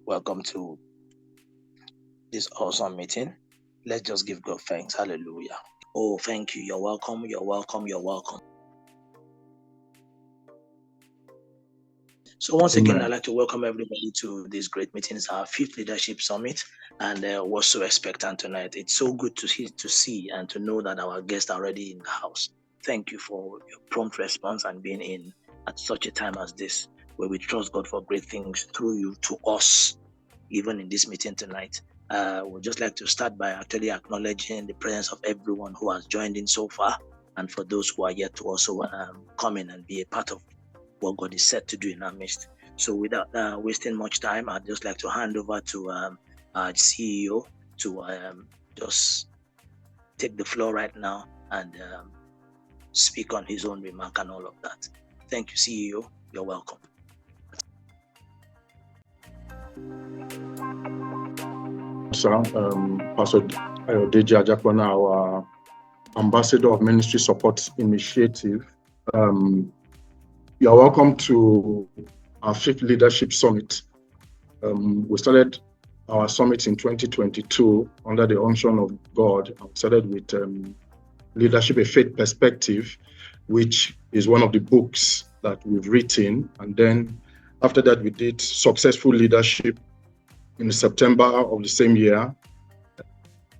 Welcome to this awesome meeting. Let's just give God thanks. Hallelujah. Oh, thank you. You're welcome. You're welcome. You're welcome. So once again, I'd like to welcome everybody to this great meeting. It's our 5th Leadership Summit, and we're so expectant tonight. It's so good to see and to know that our guests are already in the house. Thank you for your prompt response and being in at such a time as this, where we trust God for great things through you to us, even in this meeting tonight. We'd just like to start by actually acknowledging the presence of everyone who has joined in so far, and for those who are yet to also come in and be a part of what God is set to do in our midst. So without wasting much time, I'd just like to hand over to our CEO to just take the floor right now and speak on his own remark and all of that. Thank you, CEO. You're welcome. Sir, Pastor Ayodeji Ajakwana, our Ambassador of Ministry Support Initiative. You are welcome to our 5th Leadership Summit. We started our summit in 2022 under the unction of God. We started with Leadership, a Faith Perspective, which is one of the books that we've written. And then after that, we did Successful Leadership in September of the same year,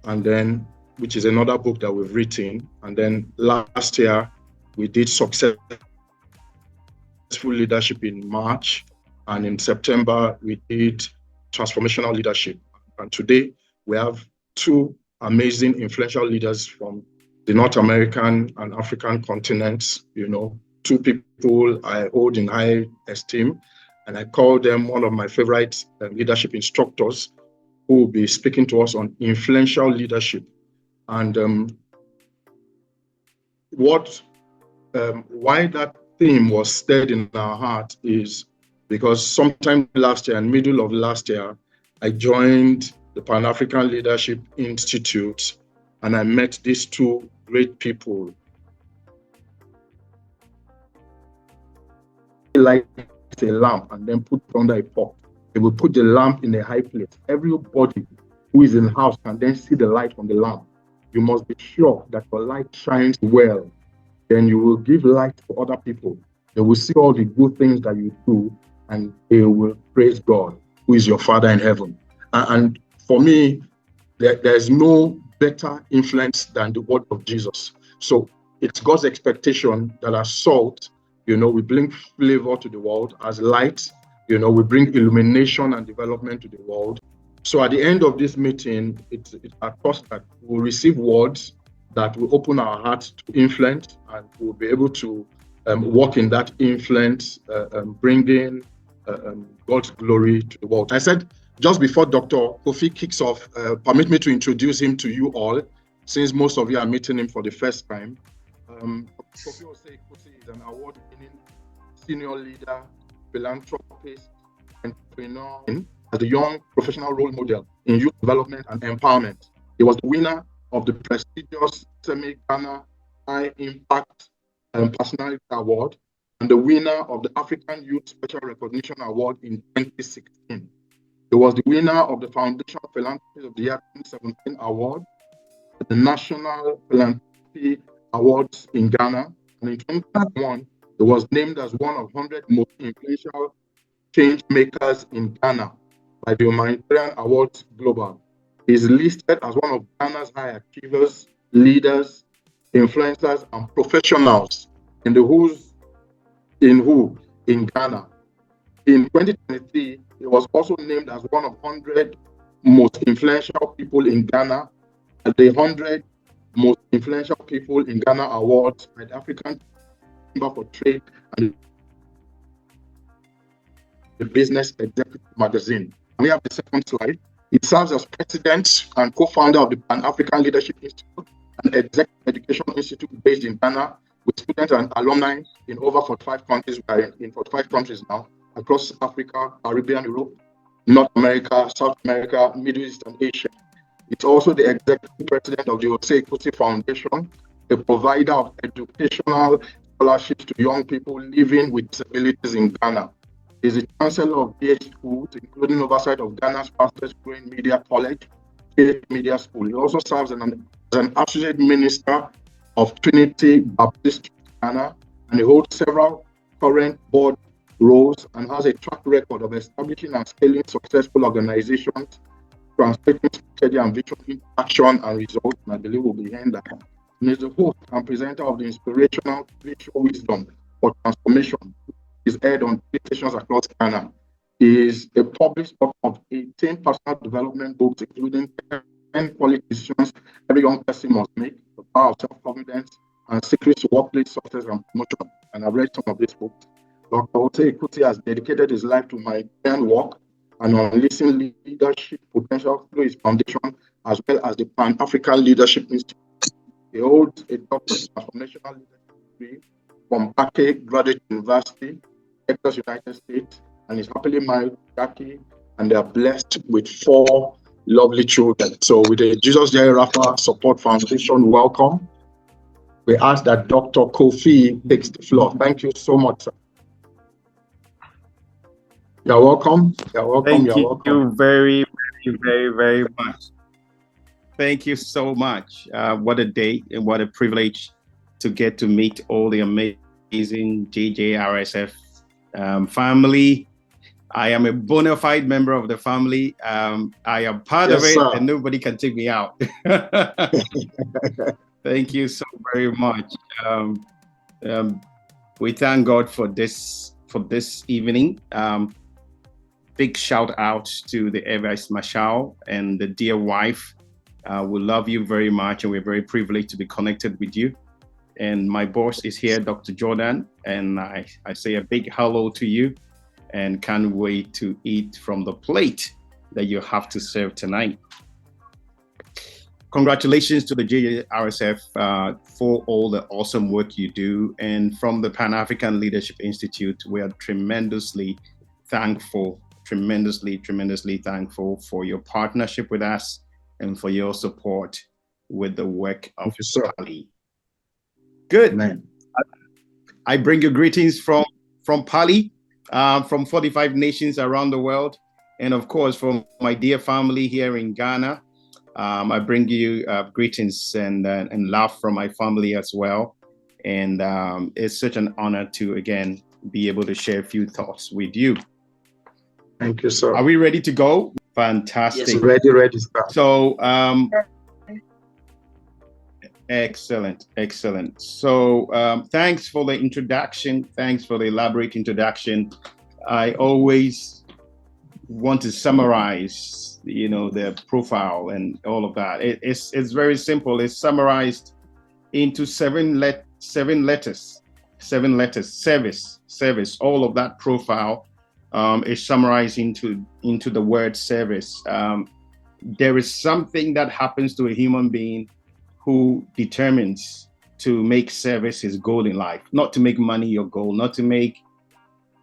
and then which is another book that we've written. And then last year we did Successful Leadership in March, and in September we did Transformational Leadership. And today we have 2 amazing influential leaders from the North American and African continents, 2 people I hold in high esteem, and I call them one of my favorite leadership instructors, who will be speaking to us on influential leadership. And why that theme was stirred in our heart is because sometime last year, in middle of last year, I joined the Pan-African Leadership Institute, and I met these 2 great people. Like a lamp and then put it under a pot. They will put the lamp in a high place. Everybody who is in the house can then see the light from the lamp. You must be sure that your light shines well. Then you will give light to other people. They will see all the good things that you do, and they will praise God, who is your Father in heaven. And for me, there's no better influence than the word of Jesus. So it's God's expectation that as salt, we bring flavor to the world. As light, we bring illumination and development to the world. So at the end of this meeting, it's our trust that we'll receive words that will open our hearts to influence, and we'll be able to walk in that influence, bringing God's glory to the world. I said, just before Dr. Kofi kicks off, permit me to introduce him to you all, since most of you are meeting him for the first time. Kofi Osei-Kosi is an award-winning senior leader, philanthropist, entrepreneur, as a young professional role model in youth development and empowerment. He was the winner of the prestigious SEMI Ghana High Impact Personality Award and the winner of the African Youth Special Recognition Award in 2016. He was the winner of the Foundation Philanthropist of the Year 2017 Award, the National Philanthropy Awards in Ghana, and in 2021, he was named as one of 100 most influential change makers in Ghana by the Humanitarian Awards Global. He is listed as one of Ghana's high achievers, leaders, influencers, and professionals in Ghana. In 2023, he was also named as one of 100 most influential people in Ghana at the 100 Most Influential People in Ghana Awards by the African Chamber for Trade and the Business Executive magazine. And we have the second slide. He serves as president and co-founder of the Pan-African Leadership Institute, an executive education institute based in Ghana, with students and alumni in over 45 countries. We are in 45 countries now, across Africa, Caribbean, Europe, North America, South America, Middle East, and Asia. It's also the executive president of the Osei-Kosi Foundation, a provider of educational scholarships to young people living with disabilities in Ghana. He's the Chancellor of DH Schools, including oversight of Ghana's fastest growing media college, DH Media School. He also serves as an Associate Minister of Trinity Baptist Ghana, and he holds several current board roles and has a track record of establishing and scaling successful organizations, translating strategy and vision into action and results, and I believe we'll be hearing that. And is the host and presenter of the inspirational Spiritual Wisdom for Transformation. Is aired on stations across Ghana. He is a published author of 18 personal development books, including 10 quality decisions every young person must make, The Power of Self-Confidence, and Secrets to Workplace Success and Promotion. And I've read some of these books. Dr. Ote Ekuti has dedicated his life to humanitarian work and unleashing leadership potential through his foundation, as well as the Pan-African Leadership Institute. He holds a Doctor of Transformational Leadership degree from Bake Graduate University, Texas, United States, and is happily married to Jackie, and they are blessed with 4 lovely children. So with the Jesus Jerry Rafa Support Foundation, welcome. We ask that Dr. Kofi takes the floor. Thank you so much, sir. You're welcome. You're welcome. Thank you very, very much. Thank you so much. What a day and what a privilege to get to meet all the amazing JJRSF family. I am a bona fide member of the family. I am part of it, and nobody can take me out. Thank you so very much. We thank God for this evening. Big shout out to the Evice Mashal and the dear wife. We love you very much, and we're very privileged to be connected with you. And my boss is here, Dr. Jordan, and I say a big hello to you and can't wait to eat from the plate that you have to serve tonight. Congratulations to the JJRSF for all the awesome work you do. And from the Pan-African Leadership Institute, we are tremendously thankful for your partnership with us and for your support with the work of Pali. Good. Man. I bring you greetings from Pali, from 45 nations around the world, and of course from my dear family here in Ghana. I bring you greetings and love from my family as well. And it's such an honor to again be able to share a few thoughts with you. Thank you, sir. Are we ready to go? Fantastic. Yes, ready, sir. So, excellent. So, thanks for the introduction. Thanks for the elaborate introduction. I always want to summarize, the profile and all of that. It's very simple. It's summarized into seven letters. Service. All of that profile is summarized into the word service. There is something that happens to a human being who determines to make service his goal in life, not to make money your goal, not to make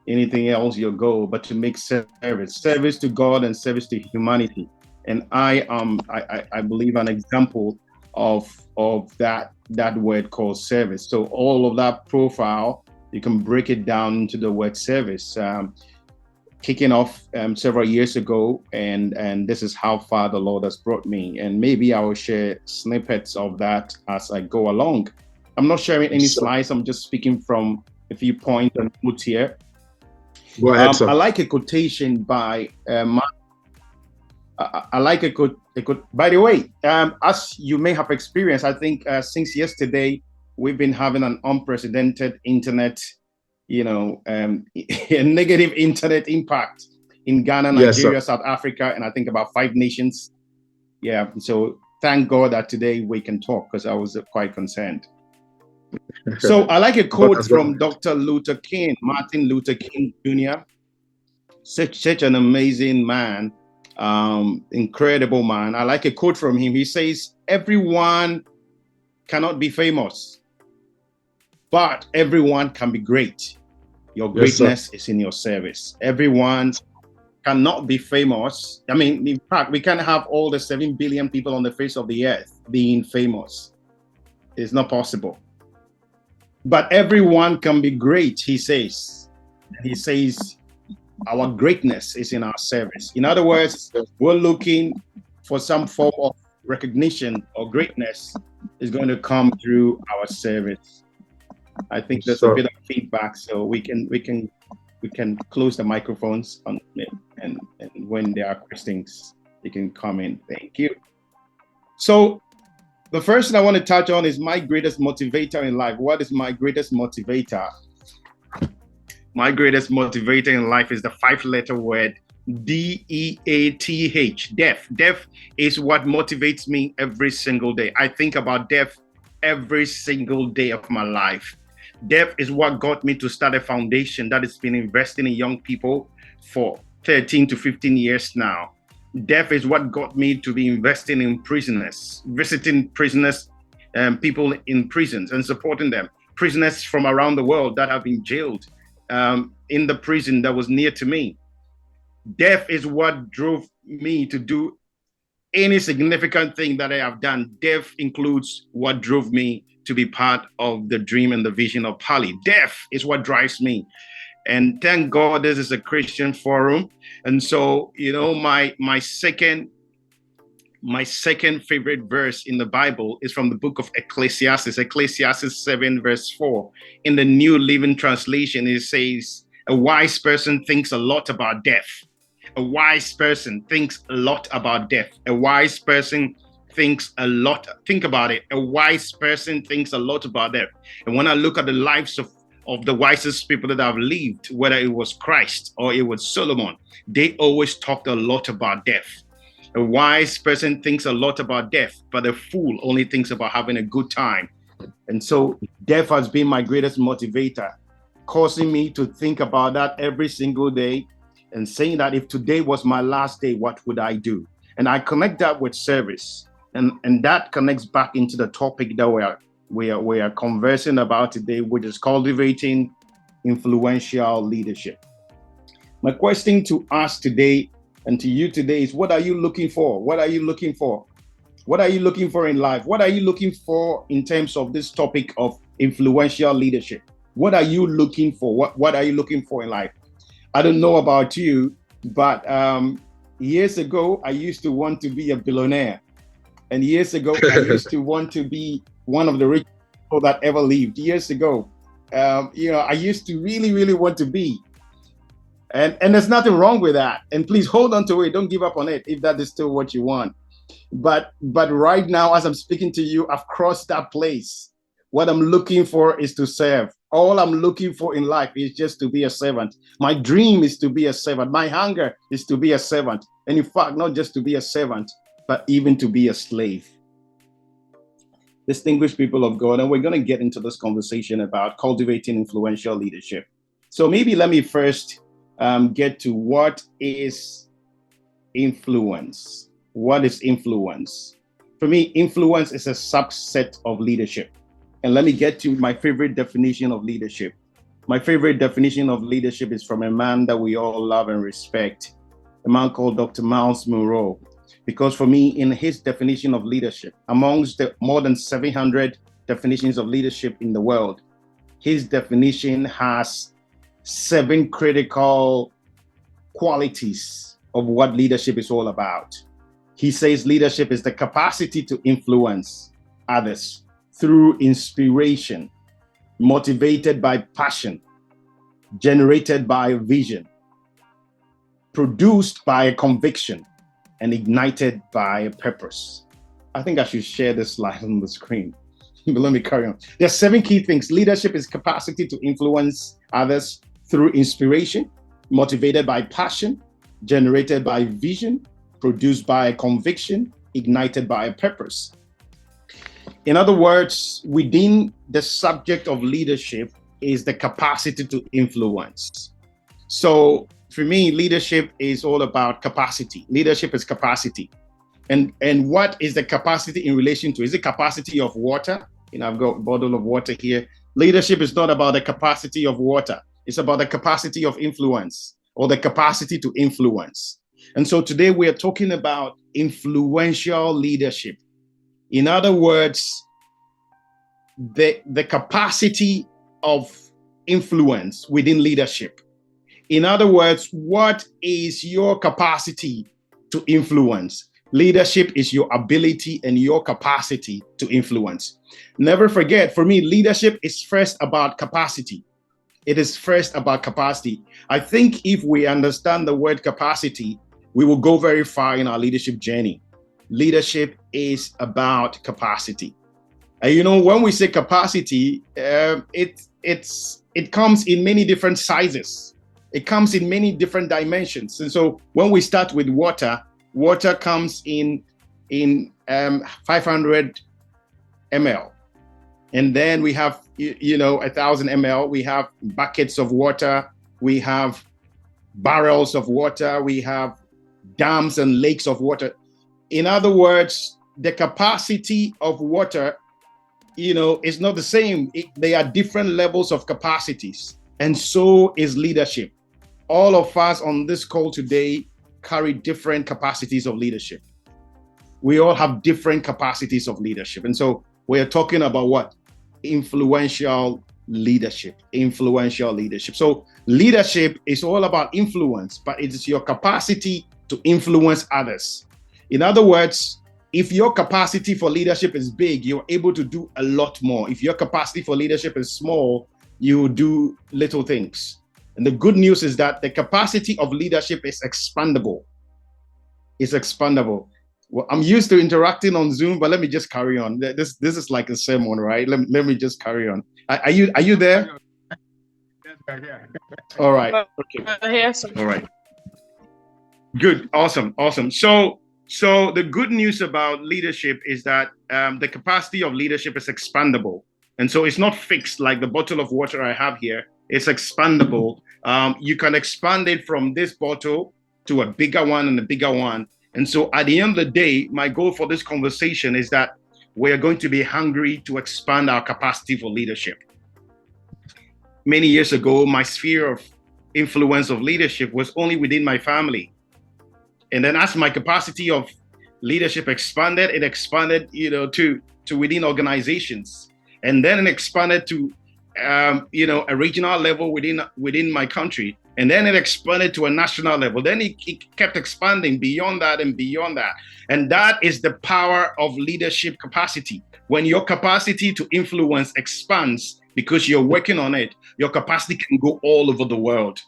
anything else your goal, but to make service to God and service to humanity. And I believe an example of that word called service. So all of that profile, you can break it down into the word service. Kicking off several years ago, and this is how far the Lord has brought me. And maybe I will share snippets of that as I go along. I'm not sharing any slides. I'm just speaking from a few points and notes here. Go ahead, sir. I like a quotation by I like a quote. By the way, as you may have experienced, I think since yesterday, we've been having an unprecedented internet, a negative internet impact in Ghana, Nigeria, yes, South Africa, and I think about 5 nations. Yeah, so thank God that today we can talk, because I was quite concerned. So I like a quote from Dr. Martin Luther King Jr., such an amazing man, incredible man. I like a quote from him. He says, "Everyone cannot be famous, but everyone can be great. Your greatness is in your service." Everyone cannot be famous. I mean, in fact, we can't have all the 7 billion people on the face of the earth being famous. It's not possible. But everyone can be great, he says. He says, our greatness is in our service. In other words, we're looking for some form of recognition or greatness is going to come through our service. I think there's a bit of feedback, so we can close the microphones on it, and when there are questions, you can come in. Thank you. So the first thing I want to touch on is my greatest motivator in life. What is my greatest motivator? My greatest motivator in life is the 5-letter word DEATH, death. Death is what motivates me every single day. I think about death every single day of my life. Death is what got me to start a foundation that has been investing in young people for 13 to 15 years now. Death is what got me to be investing in prisoners, visiting prisoners, people in prisons and supporting them. Prisoners from around the world that have been jailed in the prison that was near to me. Death is what drove me to do any significant thing that I have done. Death includes what drove me to be part of the dream and the vision of Pali. Death is what drives me. And thank God this is a Christian forum. And so, you know, my second favorite verse in the Bible is from the book of Ecclesiastes, Ecclesiastes 7 verse 4. In the New Living Translation, it says, a wise person thinks a lot about death. A wise person thinks a lot about death. A wise person thinks a lot. Think about it. A wise person thinks a lot about death. And when I look at the lives of the wisest people that have lived, whether it was Christ or it was Solomon, they always talked a lot about death. A wise person thinks a lot about death, but a fool only thinks about having a good time. And so death has been my greatest motivator, causing me to think about that every single day and saying that if today was my last day, what would I do? And I connect that with service. And that connects back into the topic that we are conversing about today, which is cultivating influential leadership. My question to us today and to you today is, what are you looking for? What are you looking for? What are you looking for in life? What are you looking for in terms of this topic of influential leadership? What are you looking for? What are you looking for in life? I don't know about you, but years ago, I used to want to be a billionaire. And years ago, I used to want to be one of the richest people that ever lived. Years ago, I used to really, really want to be. And there's nothing wrong with that. And please hold on to it. Don't give up on it if that is still what you want. But right now, as I'm speaking to you, I've crossed that place. What I'm looking for is to serve. All I'm looking for in life is just to be a servant. My dream is to be a servant. My hunger is to be a servant. And in fact, not just to be a servant, but even to be a slave. Distinguished people of God, and we're going to get into this conversation about cultivating influential leadership. So maybe let me first get to what is influence. What is influence? For me, influence is a subset of leadership. And let me get to my favorite definition of leadership. My favorite definition of leadership is from a man that we all love and respect, a man called Dr. Myles Munroe. Because for me, in his definition of leadership, amongst the more than 700 definitions of leadership in the world, his definition has 7 critical qualities of what leadership is all about. He says leadership is the capacity to influence others through inspiration, motivated by passion, generated by a vision, produced by a conviction, and ignited by a purpose. I think I should share this slide on the screen, but let me carry on. There are 7 key things. Leadership is capacity to influence others through inspiration, motivated by passion, generated by vision, produced by a conviction, ignited by a purpose. In other words, within the subject of leadership is the capacity to influence. So for me, leadership is all about capacity. Leadership is capacity. And what is the capacity in relation to? Is it capacity of water? I've got a bottle of water here. Leadership is not about the capacity of water. It's about the capacity of influence, or the capacity to influence. And so today we are talking about influential leadership. In other words, the capacity of influence within leadership. In other words, what is your capacity to influence? Leadership is your ability and your capacity to influence. Never forget, for me, leadership is first about capacity. It is first about capacity. I think if we understand the word capacity, we will go very far in our leadership journey. Leadership is about capacity. And you know, when we say capacity, it comes in many different sizes. It comes in many different dimensions. And so when we start with water comes in 500 ml. And then we have, 1,000 ml. We have buckets of water. We have barrels of water. We have dams and lakes of water. In other words, the capacity of water, is not the same. They are different levels of capacities. And so is leadership. All of us on this call today carry different capacities of leadership. We all have different capacities of leadership. And so we're talking about what? Influential leadership. Influential leadership. So leadership is all about influence, but it is your capacity to influence others. In other words, if your capacity for leadership is big, you're able to do a lot more. If your capacity for leadership is small, you do little things. And the good news is that the capacity of leadership is expandable. It's expandable. Well, I'm used to interacting on Zoom, but let me just carry on. This is like a sermon, right? Let me just carry on. Are you there? Yes, we're here. All right. Okay. All right. Good. Awesome. So the good news about leadership is that the capacity of leadership is expandable. And so it's not fixed like the bottle of water I have here. It's expandable. You can expand it from this bottle to a bigger one and a bigger one. And so at the end of the day, my goal for this conversation is that we're going to be hungry to expand our capacity for leadership. Many years ago, my sphere of influence of leadership was only within my family. And then as my capacity of leadership expanded, it expanded, to within organizations. And then it expanded to, a regional level within my country. And then it expanded to a national level. Then it kept expanding beyond that and beyond that. And that is the power of leadership capacity. When your capacity to influence expands because you're working on it, your capacity can go all over the world.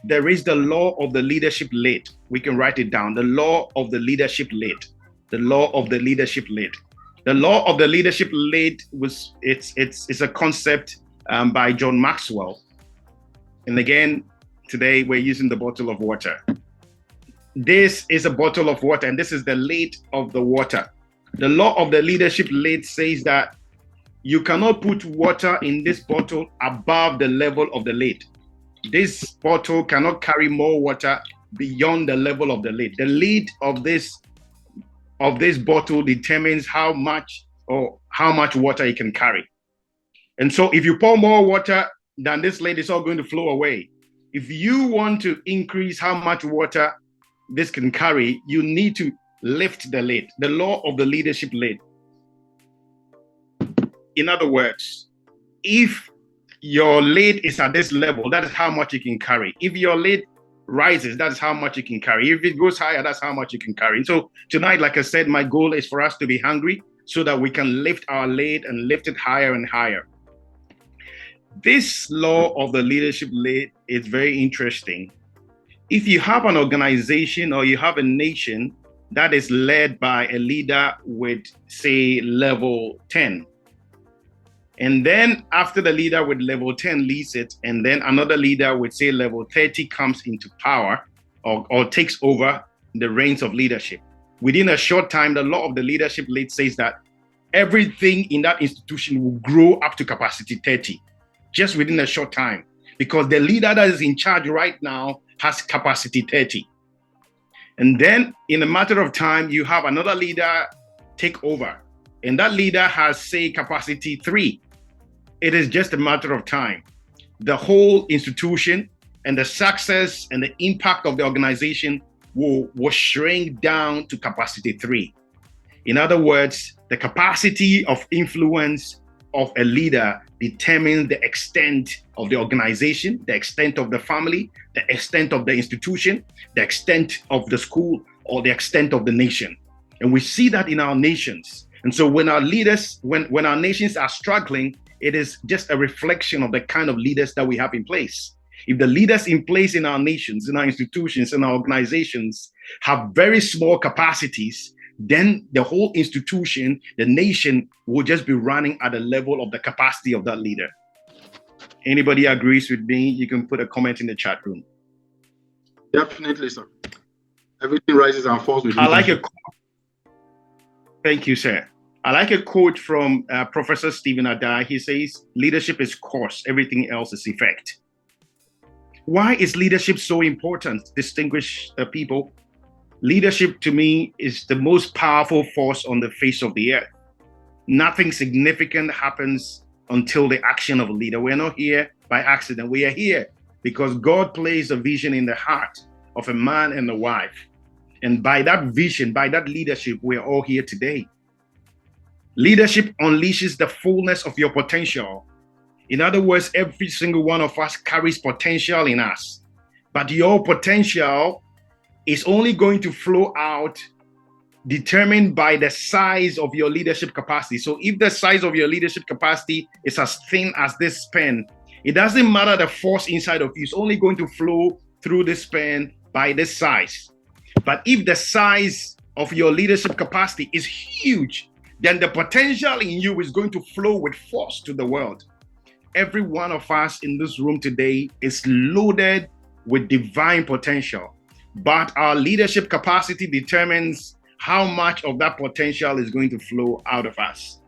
There is the law of the leadership lead. We can write it down. The law of the leadership lead. The law of the leadership lead. The law of the leadership lead it's a concept by John Maxwell. And again, today we're using the bottle of water. This is a bottle of water, and this is the lid of the water. The law of the leadership lid says that you cannot put water in this bottle above the level of the lid. This bottle cannot carry more water beyond the level of the lid. The lid of this bottle determines how much water it can carry. And so if you pour more water than this lid, it's all going to flow away. If you want to increase how much water this can carry, you need to lift the lid. The law of the leadership lid. In other words, if your lid is at this level, that is how much you can carry. If your lid rises, that's how much you can carry. If it goes higher, that's how much you can carry. So tonight, like I said, my goal is for us to be hungry so that we can lift our lid and lift it higher and higher. This law of the leadership lid is very interesting. If you have an organization or you have a nation that is led by a leader with, say, level 10, and then after the leader with level 10 leads it, and then another leader with, say, level 30 comes into power or takes over the reins of leadership. Within a short time, the law of the leadership lead says that everything in that institution will grow up to capacity 30, just within a short time, because the leader that is in charge right now has capacity 30. And then in a matter of time, you have another leader take over, and that leader has, say, capacity 3. It is just a matter of time. The whole institution and the success and the impact of the organization will shrink down to capacity 3. In other words, the capacity of influence of a leader determines the extent of the organization, the extent of the family, the extent of the institution, the extent of the school, or the extent of the nation. And we see that in our nations. And so when our leaders, when our nations are struggling, it is just a reflection of the kind of leaders that we have in place. If the leaders in place in our nations, in our institutions, in our organizations have very small capacities, then the whole institution, the nation, will just be running at the level of the capacity of that leader. Anybody agrees with me? You can put a comment in the chat room. Definitely, sir. Everything rises and falls with I like a quote. Thank you, sir. I like a quote from Professor Stephen Adai. He says, leadership is cause, everything else is effect. Why is leadership so important, distinguished people? Leadership to me is the most powerful force on the face of the earth. Nothing significant happens until the action of a leader. We're not here by accident. We are here because God placed a vision in the heart of a man and a wife. And by that vision, by that leadership, we're all here today. Leadership unleashes the fullness of your potential. In other words, every single one of us carries potential in us. But your potential is only going to flow out determined by the size of your leadership capacity. So if the size of your leadership capacity is as thin as this pen, it doesn't matter the force inside of you. It's only going to flow through this pen by this size. But if the size of your leadership capacity is huge, then the potential in you is going to flow with force to the world. Every one of us in this room today is loaded with divine potential, but our leadership capacity determines how much of that potential is going to flow out of us.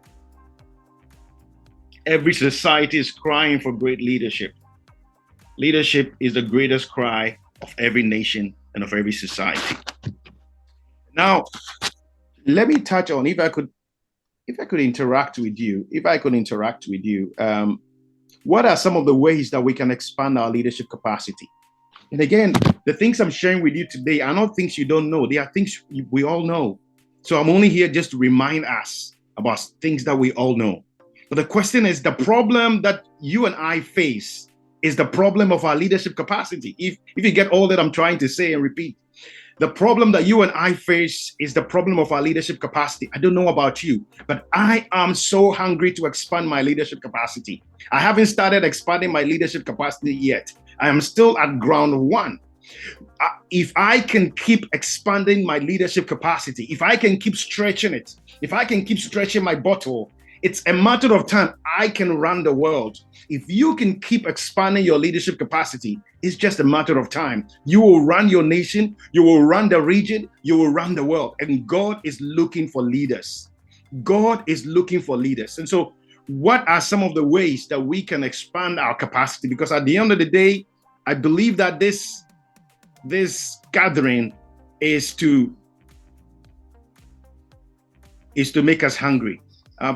Every society is crying for great leadership. Leadership is the greatest cry of every nation and of every society. Now, let me touch on, if I could interact with you, what are some of the ways that we can expand our leadership capacity? And again, the things I'm sharing with you today are not things you don't know. They are things we all know. So I'm only here just to remind us about things that we all know. But the question is, the problem that you and I face is the problem of our leadership capacity. If you get all that I'm trying to say and repeat, the problem that you and I face is the problem of our leadership capacity. I don't know about you, but I am so hungry to expand my leadership capacity. I haven't started expanding my leadership capacity yet. I am still at ground one. If I can keep expanding my leadership capacity, if I can keep stretching it, if I can keep stretching my bottle, it's a matter of time. I can run the world. If you can keep expanding your leadership capacity, it's just a matter of time. You will run your nation, you will run the region, you will run the world. And God is looking for leaders. God is looking for leaders. And so what are some of the ways that we can expand our capacity? Because at the end of the day, I believe that this gathering is to make us hungry.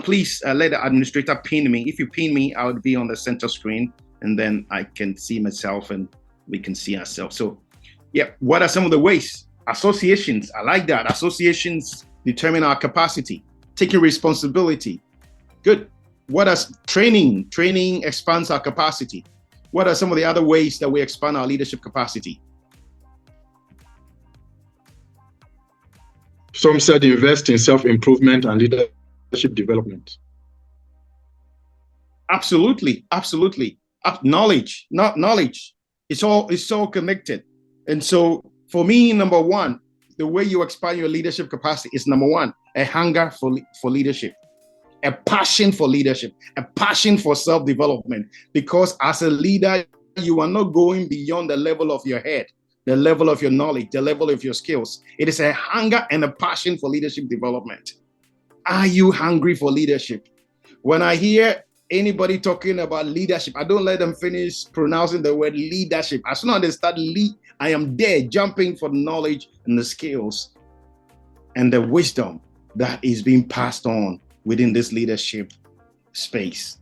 Please let the administrator pin me. If you pin me, I would be on the center screen, and then I can see myself and we can see ourselves. So, yeah, what are some of the ways? Associations, I like that. Associations determine our capacity. Taking responsibility, good. What is training? Training expands our capacity. What are some of the other ways that we expand our leadership capacity? Some said invest in self-improvement and leadership development. Absolutely. Knowledge, not knowledge. It's all connected. And so for me, number one, the way you expand your leadership capacity is number one, a hunger for leadership, a passion for leadership, a passion for self-development. Because as a leader, you are not going beyond the level of your head, the level of your knowledge, the level of your skills. It is a hunger and a passion for leadership development. Are you hungry for leadership? When I hear anybody talking about leadership, I don't let them finish pronouncing the word leadership. As soon as they start I am there jumping for the knowledge and the skills and the wisdom that is being passed on within this leadership space.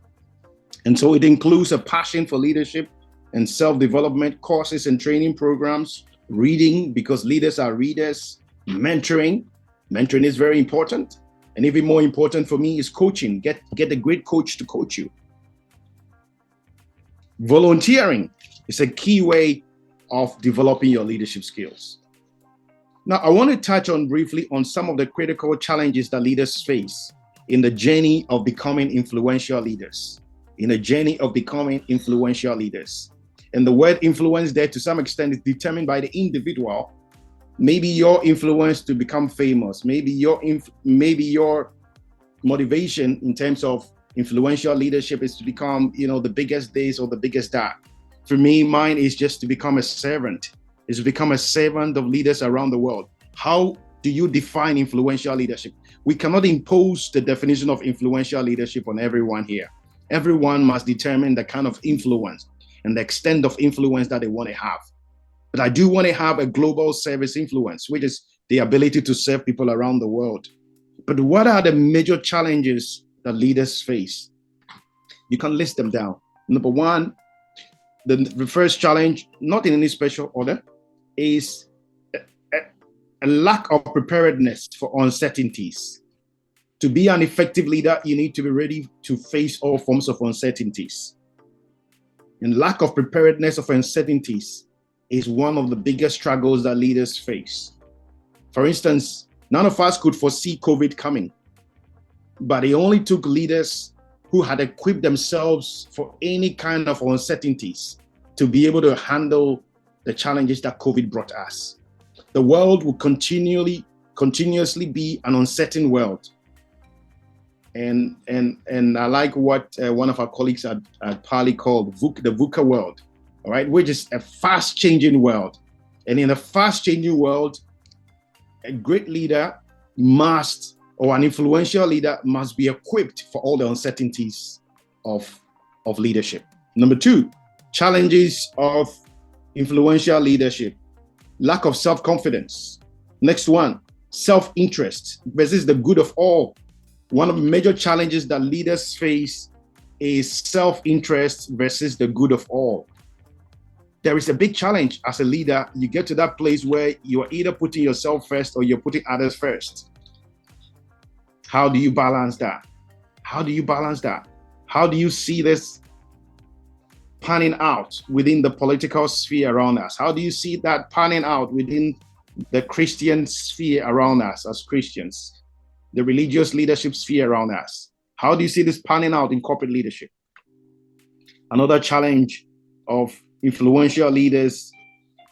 And so it includes a passion for leadership and self-development, courses and training programs, reading, because leaders are readers, mentoring. Mentoring is very important. And even more important for me is coaching. Get a great coach to coach you. Volunteering is a key way of developing your leadership skills. Now, I want to touch on briefly on some of the critical challenges that leaders face in the journey of becoming influential leaders. And the word influence there, to some extent, is determined by the individual. Maybe your influence to become famous, maybe your motivation in terms of influential leadership is to become, the biggest this or the biggest that. For me, mine is just to become a servant. Is to become a servant of leaders around the world. How do you define influential leadership? We cannot impose the definition of influential leadership on everyone here. Everyone must determine the kind of influence and the extent of influence that they want to have. But I do want to have a global service influence, which is the ability to serve people around the world. But what are the major challenges that leaders face? You can list them down. Number one, the first challenge, not in any special order, is a lack of preparedness for uncertainties. To be an effective leader, you need to be ready to face all forms of uncertainties. And lack of preparedness of uncertainties is one of the biggest struggles that leaders face. For instance, none of us could foresee COVID coming, but it only took leaders who had equipped themselves for any kind of uncertainties to be able to handle the challenges that COVID brought us. The world will continuously be an uncertain world. And I like what one of our colleagues at Parley called the VUCA world, all right, which is a fast-changing world. And in a fast-changing world, a great leader an influential leader must be equipped for all the uncertainties of leadership. Number two, challenges of influential leadership: lack of self-confidence. Next one, self-interest versus the good of all. One of the major challenges that leaders face is self-interest versus the good of all. There is a big challenge as a leader. You get to that place where you're either putting yourself first or you're putting others first. How do you balance that? How do you see this panning out within the political sphere around us? How do you see that panning out within the Christian sphere around us as Christians, the religious leadership sphere around us? How do you see this panning out in corporate leadership? Another challenge of influential leaders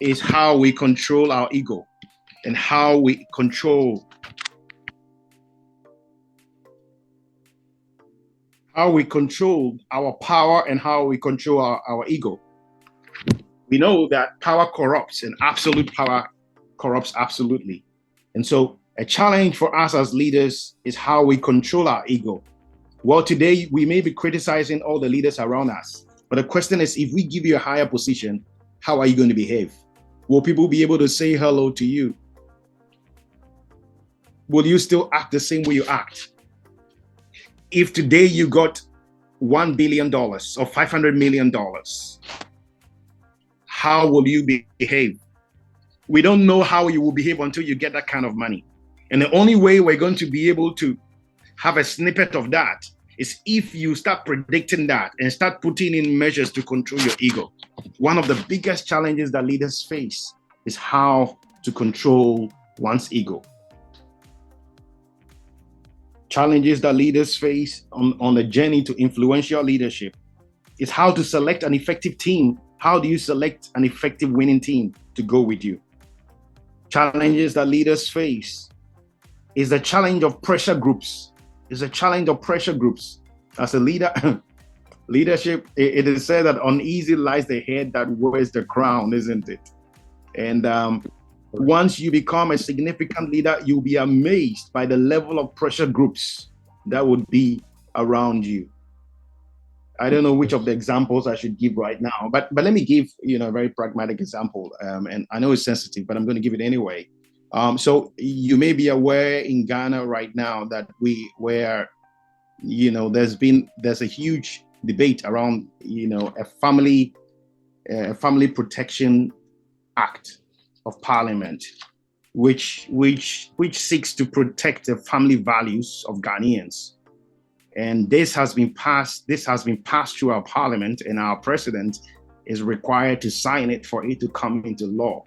is how we control our ego and how we control our power and how we control our ego. We know that power corrupts, and absolute power corrupts absolutely. And so a challenge for us as leaders is how we control our ego. Well, today we may be criticizing all the leaders around us, but the question is, if we give you a higher position, how are you going to behave? Will people be able to say hello to you? Will you still act the same way you act? If today you got $1 billion or $500 million, how will you behave? We don't know how you will behave until you get that kind of money. And the only way we're going to be able to have a snippet of that is if you start predicting that and start putting in measures to control your ego. One of the biggest challenges that leaders face is how to control one's ego. Challenges that leaders face on the journey to influential leadership is how to select an effective team. How do you select an effective winning team to go with you? Challenges that leaders face is the challenge of pressure groups. As a leader, leadership, it is said that uneasy lies the head that wears the crown, isn't it? And once you become a significant leader, you'll be amazed by the level of pressure groups that would be around you. I don't know which of the examples I should give right now, but let me give a very pragmatic example. And I know it's sensitive, but I'm going to give it anyway. So you may be aware in Ghana right now that there's a huge debate around a family protection act of Parliament. which seeks to protect the family values of Ghanaians. And this has been passed through our parliament, and our president is required to sign it for it to come into law.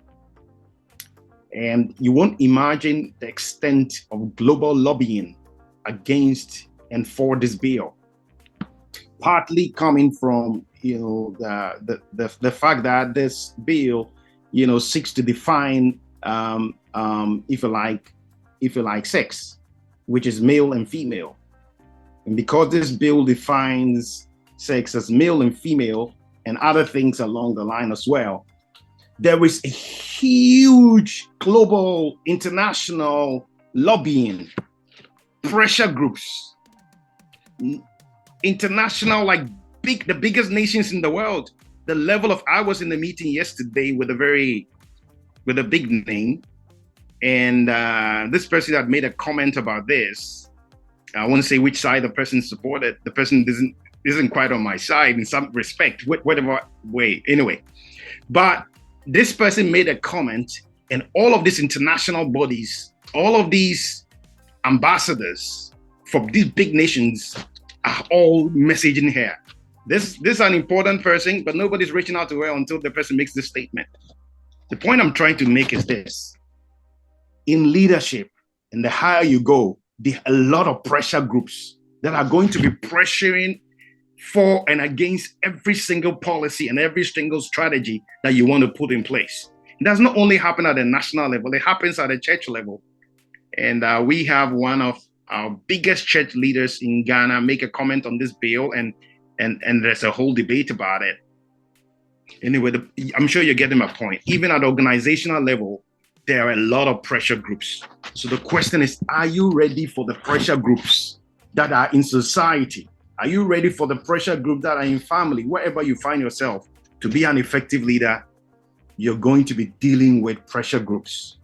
And you won't imagine the extent of global lobbying against and for this bill, partly coming from the fact that this bill seeks to define if you like sex, which is male and female. And because this bill defines sex as male and female and other things along the line as well, there is a huge global international lobbying, pressure groups, international, the biggest nations in the world. The level of, I was in the meeting yesterday with a big name, and this person had made a comment about this. I won't say which side the person supported. The person isn't quite on my side in some respect, whatever way, anyway. But this person made a comment, and all of these international bodies, all of these ambassadors from these big nations are all messaging her. This is an important person, but nobody's reaching out to her until the person makes this statement. The point I'm trying to make is this. In leadership, and the higher you go, there are a lot of pressure groups that are going to be pressuring for and against every single policy and every single strategy that you want to put in place. It does not only happen at the national level, it happens at the church level. And we have one of our biggest church leaders in Ghana make a comment on this bill, and there's a whole debate about it. Anyway, I'm sure you're getting my point. Even at the organizational level, there are a lot of pressure groups. So the question is, are you ready for the pressure groups that are in society? Are you ready for the pressure group that are in family? Wherever you find yourself, to be an effective leader, you're going to be dealing with pressure groups.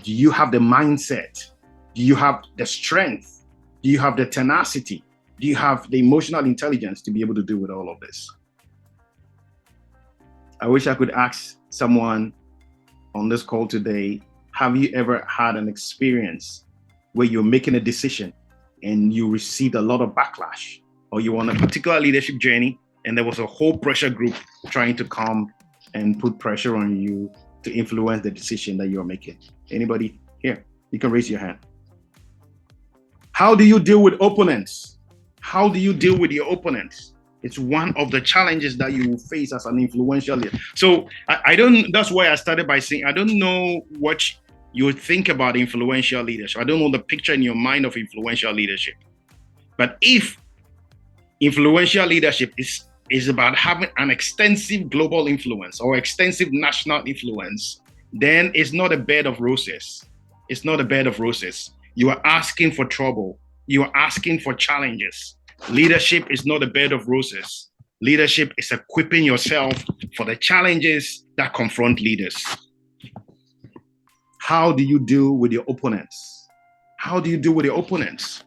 Do you have the mindset? Do you have the strength? Do you have the tenacity? Do you have the emotional intelligence to be able to deal with all of this? I wish I could ask someone on this call today, have you ever had an experience where you're making a decision and you received a lot of backlash, or you're on a particular leadership journey and there was a whole pressure group trying to come and put pressure on you to influence the decision that you're making? Anybody here? You can raise your hand. How do you deal with opponents? How do you deal with your opponents? It's one of the challenges that you will face as an influential leader. So that's why I started by saying, I don't know what you would think about influential leadership. I don't know the picture in your mind of influential leadership. But if influential leadership is about having an extensive global influence or extensive national influence, then it's not a bed of roses. It's not a bed of roses. You are asking for trouble. You are asking for challenges. Leadership is not a bed of roses. Leadership is equipping yourself for the challenges that confront leaders. How do you deal with your opponents? How do you deal with your opponents?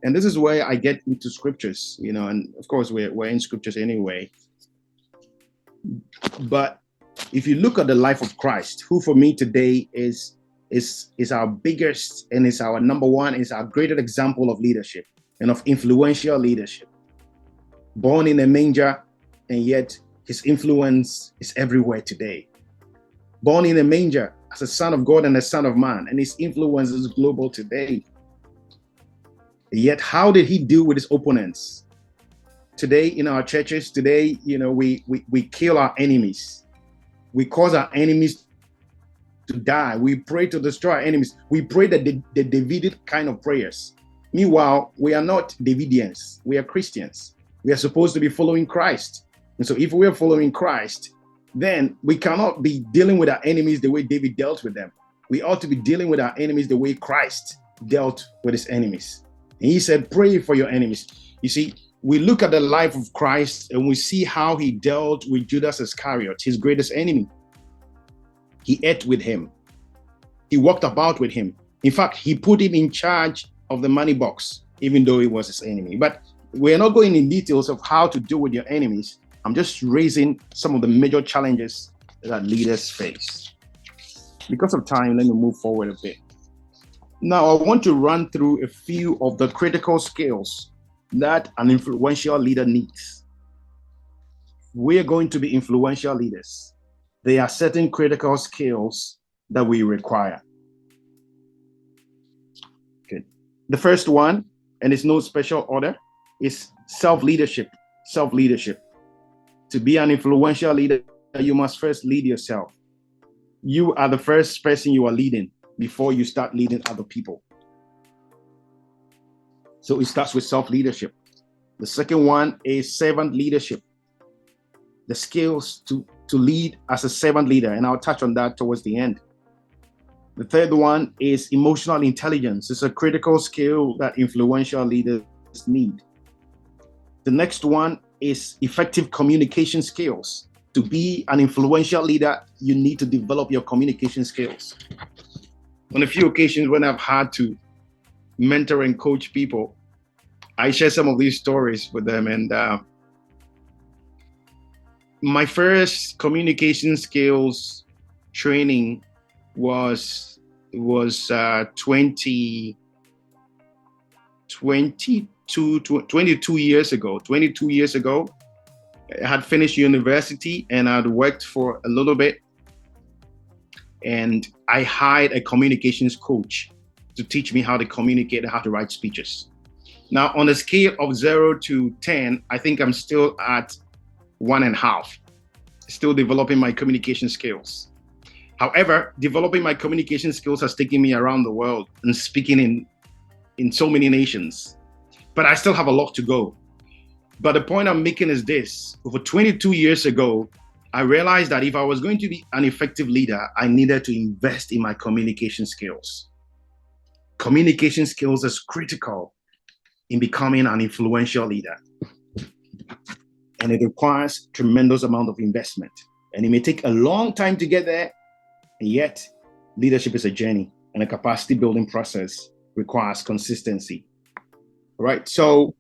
And this is where I get into scriptures, and of course we're in scriptures anyway. But if you look at the life of Christ, who for me today is our biggest and is our number one, is our greatest example of leadership and of influential leadership. Born in a manger, and yet his influence is everywhere today. Born in a manger as a son of God and a son of man, and his influence is global today. Yet how did he deal with his opponents? Today in our churches, today, we kill our enemies. We cause our enemies to die. We pray to destroy our enemies. We pray the Davidic kind of prayers. Meanwhile, we are not Davidians. We are Christians. We are supposed to be following Christ. And so if we are following Christ, then we cannot be dealing with our enemies the way David dealt with them. We ought to be dealing with our enemies the way Christ dealt with his enemies. And he said, pray for your enemies. You see, we look at the life of Christ and we see how he dealt with Judas Iscariot, his greatest enemy. He ate with him. He walked about with him. In fact, he put him in charge of the money box, even though he was his enemy. But we're not going in details of how to deal with your enemies. I'm just raising some of the major challenges that leaders face. Because of time, let me move forward a bit. Now, I want to run through a few of the critical skills that an influential leader needs. We are going to be influential leaders. There are certain critical skills that we require. Okay. The first one, and it's no special order, is self-leadership. Self-leadership. To be an influential leader, you must first lead yourself. You are the first person you are leading before you start leading other people. So it starts with self-leadership. The second one is servant leadership. The skills to lead as a servant leader, and I'll touch on that towards the end. The third one is emotional intelligence. It's a critical skill that influential leaders need. The next one is effective communication skills. To be an influential leader, you need to develop your communication skills. On a few occasions when I've had to mentor and coach people, I share some of these stories with them. And my first communication skills training was 22 years ago. 22 years ago, I had finished university and I'd worked for a little bit. And I hired a communications coach to teach me how to communicate and how to write speeches. Now, on a scale of 0 to 10, I think I'm still at 1.5, still developing my communication skills. However, developing my communication skills has taken me around the world and speaking in so many nations, but I still have a lot to go. But the point I'm making is this: over 22 years ago, I realized that if I was going to be an effective leader, I needed to invest in my communication skills. Communication skills is critical in becoming an influential leader. And it requires tremendous amount of investment. And it may take a long time to get there, and yet leadership is a journey, and a capacity building process requires consistency. All right, so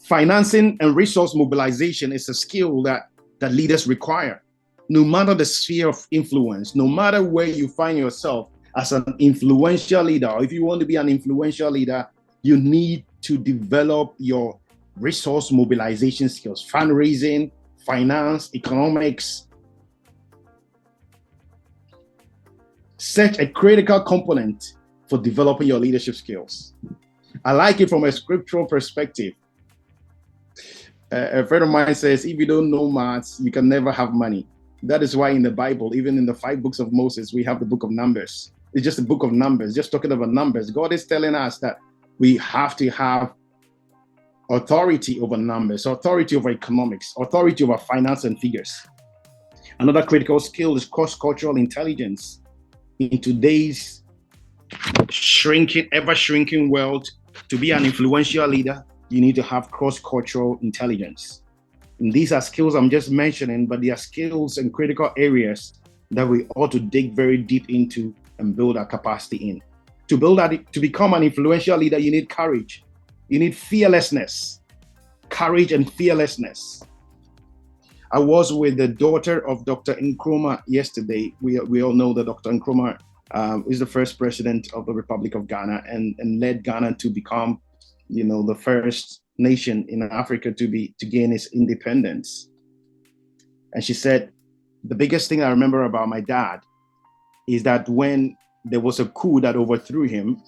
financing and resource mobilization is a skill that leaders require. No matter the sphere of influence, no matter where you find yourself as an influential leader, or if you want to be an influential leader, you need to develop your resource mobilization skills, fundraising, finance, economics. Such a critical component for developing your leadership skills. I like it from a scriptural perspective. A friend of mine says, if you don't know maths, you can never have money. That is why in the Bible, even in the 5 books of Moses, we have the book of Numbers. It's just a book of numbers, just talking about numbers. God is telling us that we have to have authority over numbers, authority over economics, authority over finance and figures. Another critical skill is cross-cultural intelligence. In today's ever shrinking world, to be an influential leader, you need to have cross-cultural intelligence. And these are skills I'm just mentioning, but they are skills and critical areas that we ought to dig very deep into and build our capacity in. To become an influential leader, you need courage. You need fearlessness. Courage and fearlessness. I was with the daughter of Dr. Nkrumah yesterday. We all know that Dr. Nkrumah is the first president of the Republic of Ghana and led Ghana to become, the first nation in Africa to gain its independence. And she said, the biggest thing I remember about my dad is that when there was a coup that overthrew him,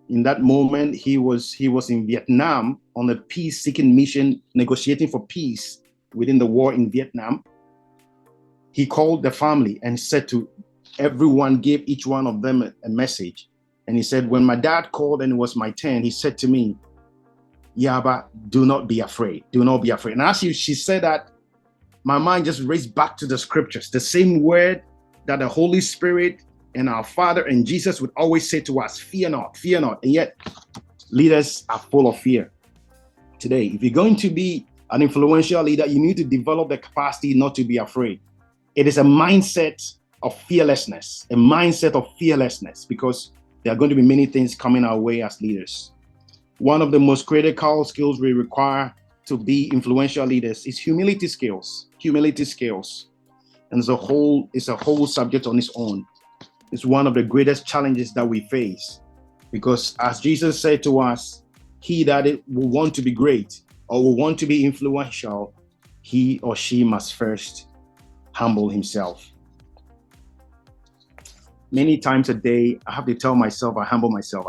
in that moment, he was in Vietnam on a peace-seeking mission, negotiating for peace within the war in Vietnam. He called the family and said to everyone, gave each one of them a message. And he said, when my dad called and it was my turn, he said to me, Yaba, do not be afraid. Do not be afraid. And as she said that, my mind just raced back to the scriptures, the same word that the Holy Spirit and our Father and Jesus would always say to us, fear not, fear not. And yet, leaders are full of fear today. If you're going to be an influential leader, you need to develop the capacity not to be afraid. It is a mindset of fearlessness, because there are going to be many things coming our way as leaders. One of the most critical skills we require to be influential leaders is humility skills. Humility skills. And it's a whole subject on its own. It's one of the greatest challenges that we face, because as Jesus said to us, he that will want to be great or will want to be influential, he or she must first humble himself. Many times a day, I have to tell myself, I humble myself.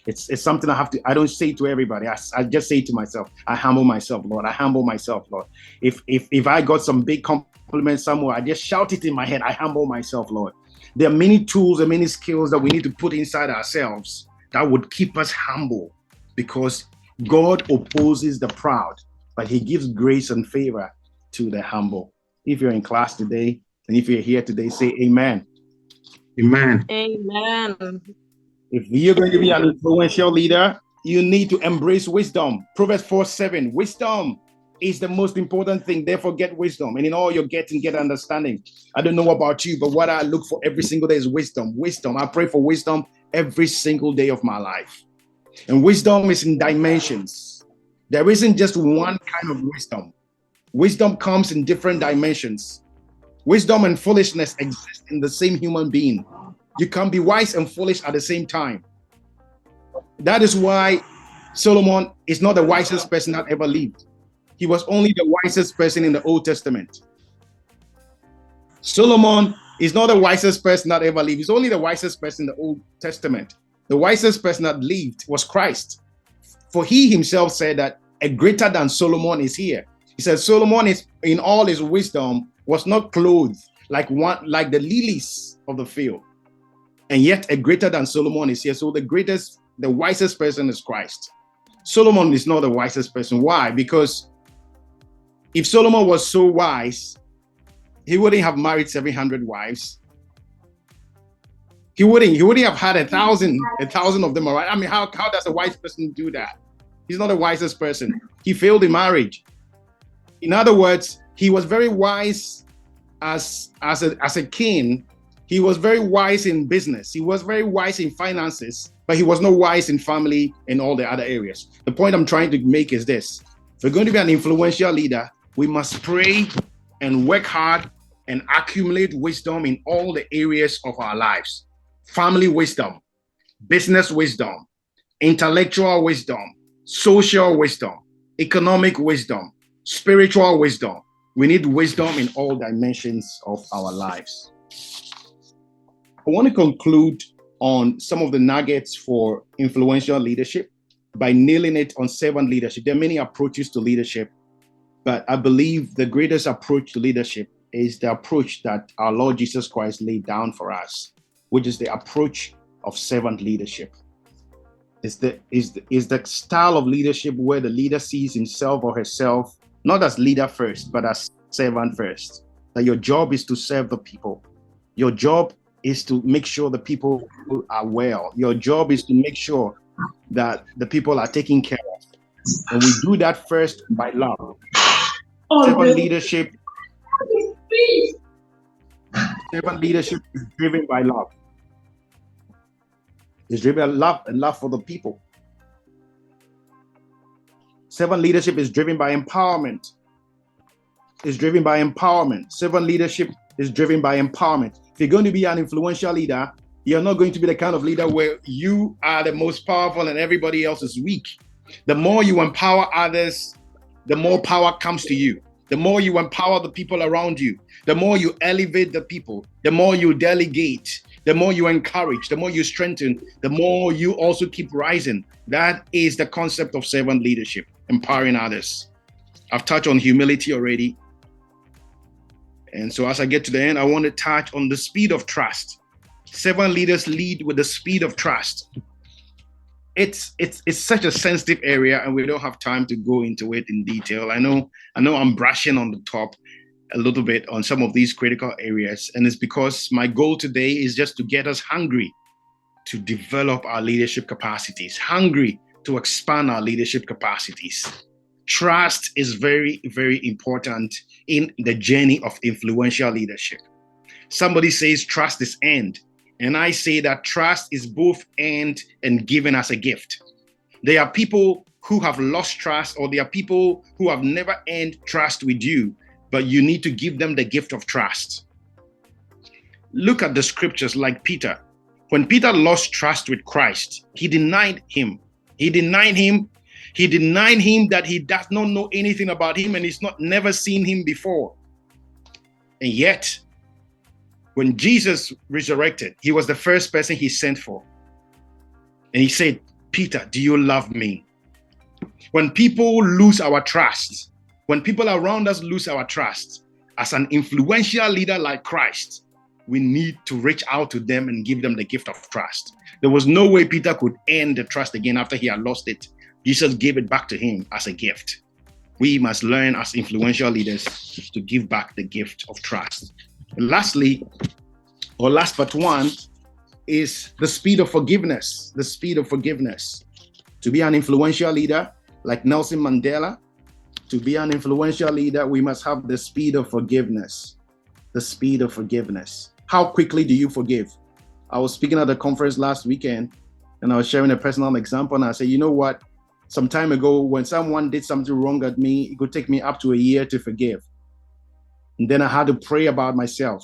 It's something I don't say to everybody. I just say to myself, I humble myself, Lord. I humble myself, Lord. If I got some big compliment somewhere, I just shout it in my head, I humble myself, Lord. There are many tools and many skills that we need to put inside ourselves that would keep us humble, because God opposes the proud, but he gives grace and favor to the humble. If you're in class today, and if you're here today, say amen. Amen. Amen. If you're going to be an influential leader, you need to embrace wisdom. Proverbs 4:7, wisdom is the most important thing. Therefore, get wisdom. And in all you're getting, get understanding. I don't know about you, but what I look for every single day is wisdom. Wisdom. I pray for wisdom every single day of my life. And wisdom is in dimensions. There isn't just one kind of wisdom. Wisdom comes in different dimensions. Wisdom and foolishness exist in the same human being. You can be wise and foolish at the same time. That is why Solomon is not the wisest person that ever lived. He was only the wisest person in the Old Testament. Solomon is not the wisest person that ever lived. He's only the wisest person in the Old Testament. The wisest person that lived was Christ. For he himself said that a greater than Solomon is here. He said Solomon is in all his wisdom was not clothed like the lilies of the field. And yet a greater than Solomon is here. So the wisest person is Christ. Solomon is not the wisest person. Why? Because if Solomon was so wise, he wouldn't have married 700 wives. He wouldn't have had 1,000 of them. All right. I mean, how does a wise person do that? He's not the wisest person. He failed in marriage. In other words, he was very wise as a king. He was very wise in business. He was very wise in finances, but he was not wise in family and all the other areas. The point I'm trying to make is this. If we're going to be an influential leader, we must pray and work hard and accumulate wisdom in all the areas of our lives. Family wisdom, business wisdom, intellectual wisdom, social wisdom, economic wisdom, spiritual wisdom. We need wisdom in all dimensions of our lives. I want to conclude on some of the nuggets for influential leadership by nailing it on servant leadership. There are many approaches to leadership, but I believe the greatest approach to leadership is the approach that our Lord Jesus Christ laid down for us, which is the approach of servant leadership. Is the style of leadership where the leader sees himself or herself not as leader first, but as servant first. That your job is to serve the people. Your job is to make sure the people are well. Your job is to make sure that the people are taken care of. And we do that first by love. Servant leadership is driven by love. It's driven by love and love for the people. Servant leadership is driven by empowerment. It's driven by empowerment. Servant leadership is driven by empowerment. If you're going to be an influential leader, you're not going to be the kind of leader where you are the most powerful and everybody else is weak. The more you empower others, the more power comes to you. The more you empower the people around you, the more you elevate the people, the more you delegate, the more you encourage, the more you strengthen, the more you also keep rising. That is the concept of servant leadership, empowering others. I've touched on humility already. And so as I get to the end, I want to touch on the speed of trust. Servant leaders lead with the speed of trust. It's such a sensitive area, and we don't have time to go into it in detail. I know I'm brushing on the top a little bit on some of these critical areas, and it's because my goal today is just to get us hungry to develop our leadership capacities, hungry to expand our leadership capacities. Trust is very, very important in the journey of influential leadership. Somebody says trust is earned, and I say that trust is both earned and given as a gift. There are people who have lost trust, or there are people who have never earned trust with you, but you need to give them the gift of trust. Look at the scriptures like Peter. When Peter lost trust with Christ, he denied him. He denied him that he does not know anything about him and he's never seen him before. And yet, when Jesus resurrected, he was the first person he sent for. And he said, Peter, do you love me? When people lose our trust, when people around us lose our trust, as an influential leader like Christ, we need to reach out to them and give them the gift of trust. There was no way Peter could earn the trust again after he had lost it. Jesus gave it back to him as a gift. We must learn as influential leaders to give back the gift of trust. And lastly, or last but one, is the speed of forgiveness. The speed of forgiveness. To be an influential leader like Nelson Mandela, to be an influential leader, we must have the speed of forgiveness. The speed of forgiveness. How quickly do you forgive? I was speaking at a conference last weekend and I was sharing a personal example and I said, you know what? Some time ago, when someone did something wrong at me, it could take me up to a year to forgive. And then I had to pray about myself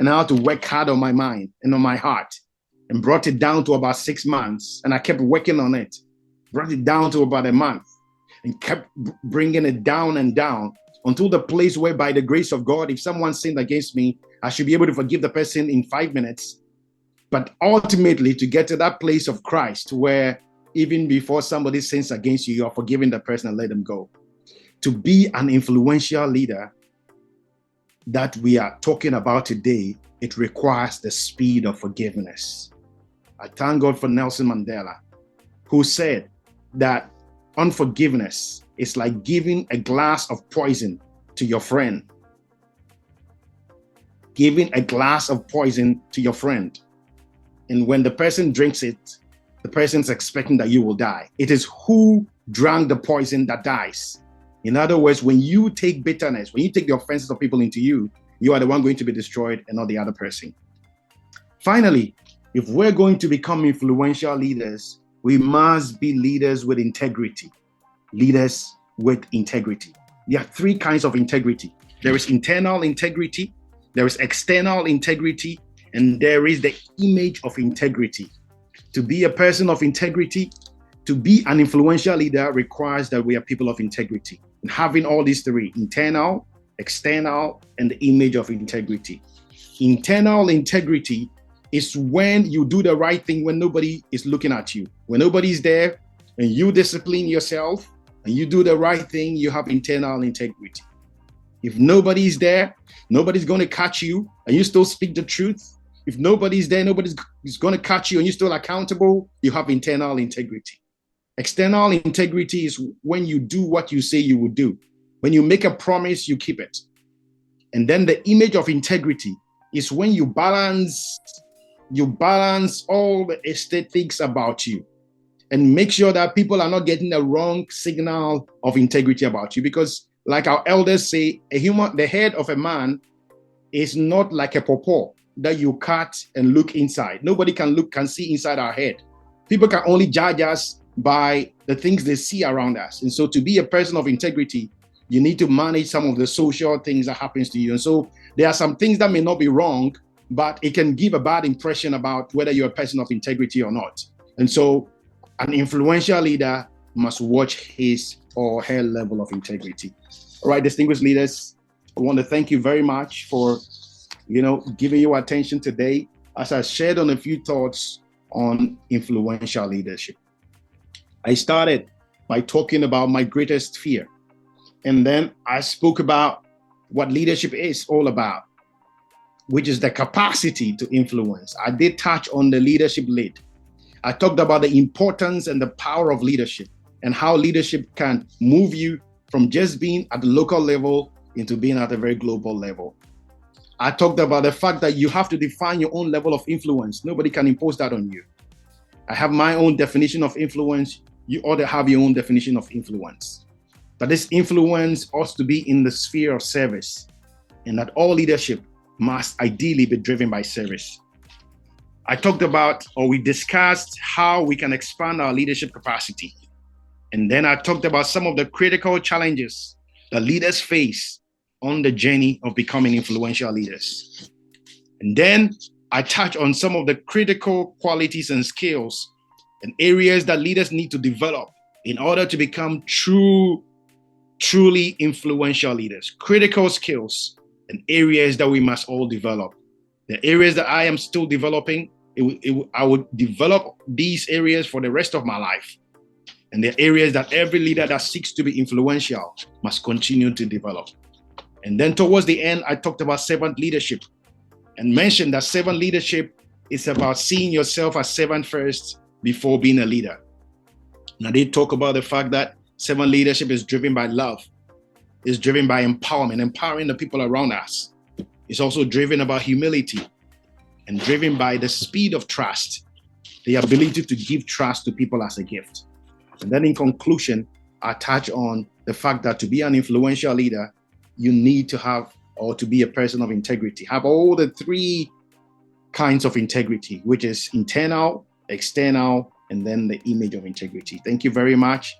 and I had to work hard on my mind and on my heart and brought it down to about 6 months. And I kept working on it, brought it down to about a month and kept bringing it down and down until the place where, by the grace of God, if someone sinned against me, I should be able to forgive the person in 5 minutes. But ultimately, to get to that place of Christ, where even before somebody sins against you, you're forgiving the person and let them go. To be an influential leader that we are talking about today, it requires the speed of forgiveness. I thank God for Nelson Mandela, who said that unforgiveness is like giving a glass of poison to your friend. Giving a glass of poison to your friend. And when the person drinks it, the person's expecting that you will die. It is who drank the poison that dies. In other words, when you take bitterness, when you take the offenses of people into you, you are the one going to be destroyed and not the other person. Finally, if we're going to become influential leaders, we must be leaders with integrity. Leaders with integrity. There are 3 kinds of integrity. There is internal integrity, there is external integrity, and there is the image of integrity. To be a person of integrity, to be an influential leader requires that we are people of integrity. And having all these 3, internal, external, and the image of integrity. Internal integrity is when you do the right thing when nobody is looking at you. When nobody's there and you discipline yourself and you do the right thing, you have internal integrity. If nobody's there, nobody's going to catch you and you still speak the truth. If nobody's there, nobody's going to catch you and you're still accountable, you have internal integrity. External integrity is when you do what you say you will do. When you make a promise, you keep it. And then the image of integrity is when you balance all the aesthetics about you and make sure that people are not getting the wrong signal of integrity about you. Because like our elders say, the head of a man is not like a pawpaw that you cut and look inside. Nobody can see inside our head. People can only judge us by the things they see around us. And so to be a person of integrity, you need to manage some of the social things that happens to you. And so there are some things that may not be wrong, but it can give a bad impression about whether you're a person of integrity or not. And so an influential leader must watch his or her level of integrity. All right, distinguished leaders, I want to thank you very much for giving your attention today as I shared on a few thoughts on influential leadership. I started by talking about my greatest fear. And then I spoke about what leadership is all about, which is the capacity to influence. I did touch on the leadership lead. I talked about the importance and the power of leadership and how leadership can move you from just being at the local level into being at a very global level. I talked about the fact that you have to define your own level of influence. Nobody can impose that on you. I have my own definition of influence. You ought to have your own definition of influence. But this influence ought to be in the sphere of service, and that all leadership must ideally be driven by service. I talked about, or we discussed how we can expand our leadership capacity. And then I talked about some of the critical challenges that leaders face on the journey of becoming influential leaders. And then I touch on some of the critical qualities and skills and areas that leaders need to develop in order to become truly influential leaders. Critical skills and areas that we must all develop. The areas that I am still developing, I would develop these areas for the rest of my life. And the areas that every leader that seeks to be influential must continue to develop. And then towards the end, I talked about servant leadership and mentioned that servant leadership is about seeing yourself as servant first before being a leader. Now, they talk about the fact that servant leadership is driven by love, is driven by empowerment, empowering the people around us. It's also driven about humility and driven by the speed of trust, the ability to give trust to people as a gift. And then in conclusion, I touch on the fact that to be an influential leader, you need to have, or to be a person of integrity, have all the three kinds of integrity, which is internal, external, and then the image of integrity. Thank you very much.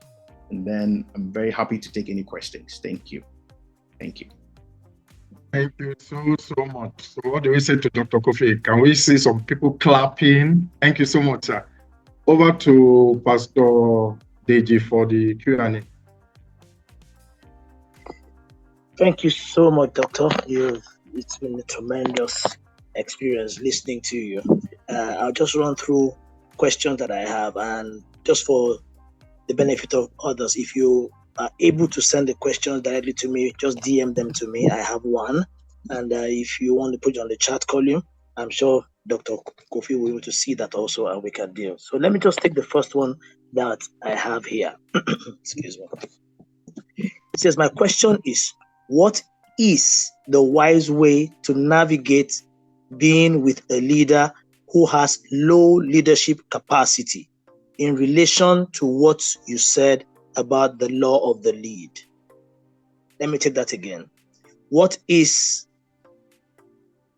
And then I'm very happy to take any questions. Thank you. Thank you. Thank you so much. So what do we say to Dr. Kofi? Can we see some people clapping? Thank you so much, sir. Over to Pastor Deji for the Q&A. Thank you so much, Doctor. It's been a tremendous experience listening to you. I'll just run through questions that I have, and just for the benefit of others, if you are able to send the questions directly to me, just DM them to me. I have one, and if you want to put it on the chat column, I'm sure Dr. Kofi will be able to see that also, and we can deal. So let me just take the first one that I have here. Excuse me. It says, my question is, what is the wise way to navigate being with a leader who has low leadership capacity in relation to what you said about the law of the lead? Let me take that again. What is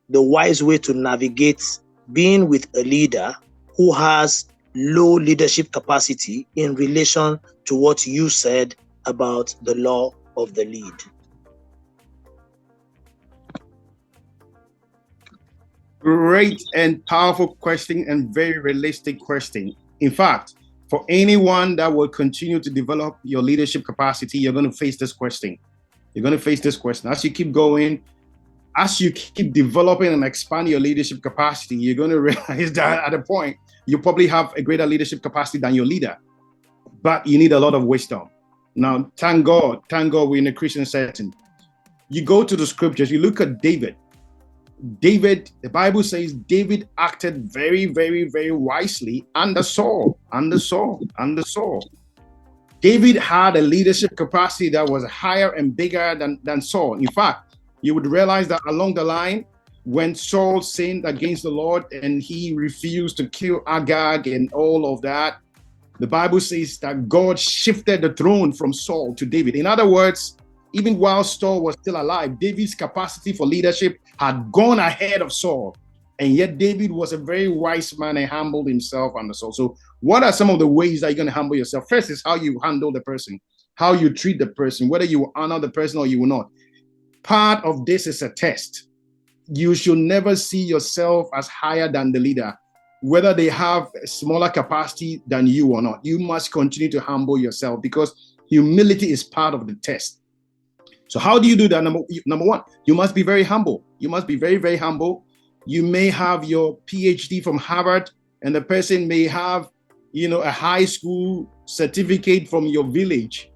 the wise way to navigate being with a leader who has low leadership capacity in relation to what you said about the law of the lead? Great and powerful question, and very realistic question. In fact, for anyone that will continue to develop your leadership capacity, you're going to face this question. You're going to face this question. As you keep going, as you keep developing and expanding your leadership capacity, you're going to realize that at a point, you probably have a greater leadership capacity than your leader. But you need a lot of wisdom. Now, thank God we're in a Christian setting. You go to the scriptures, you look at David. The Bible says David acted very, very, very wisely under Saul. David had a leadership capacity that was higher and bigger than Saul. In fact, you would realize that along the line, when Saul sinned against the Lord and he refused to kill Agag and all of that, the Bible says that God shifted the throne from Saul to David. In other words, even while Saul was still alive, David's capacity for leadership had gone ahead of Saul. And yet David was a very wise man and humbled himself under Saul. So what are some of the ways that you're going to humble yourself? First is how you handle the person, how you treat the person, whether you will honor the person or you will not. Part of this is a test. You should never see yourself as higher than the leader, whether they have a smaller capacity than you or not. You must continue to humble yourself because humility is part of the test. So how do you do that? Number one, you must be very humble. You must be very, very humble. You may have your PhD from Harvard, and the person may have, a high school certificate from your village.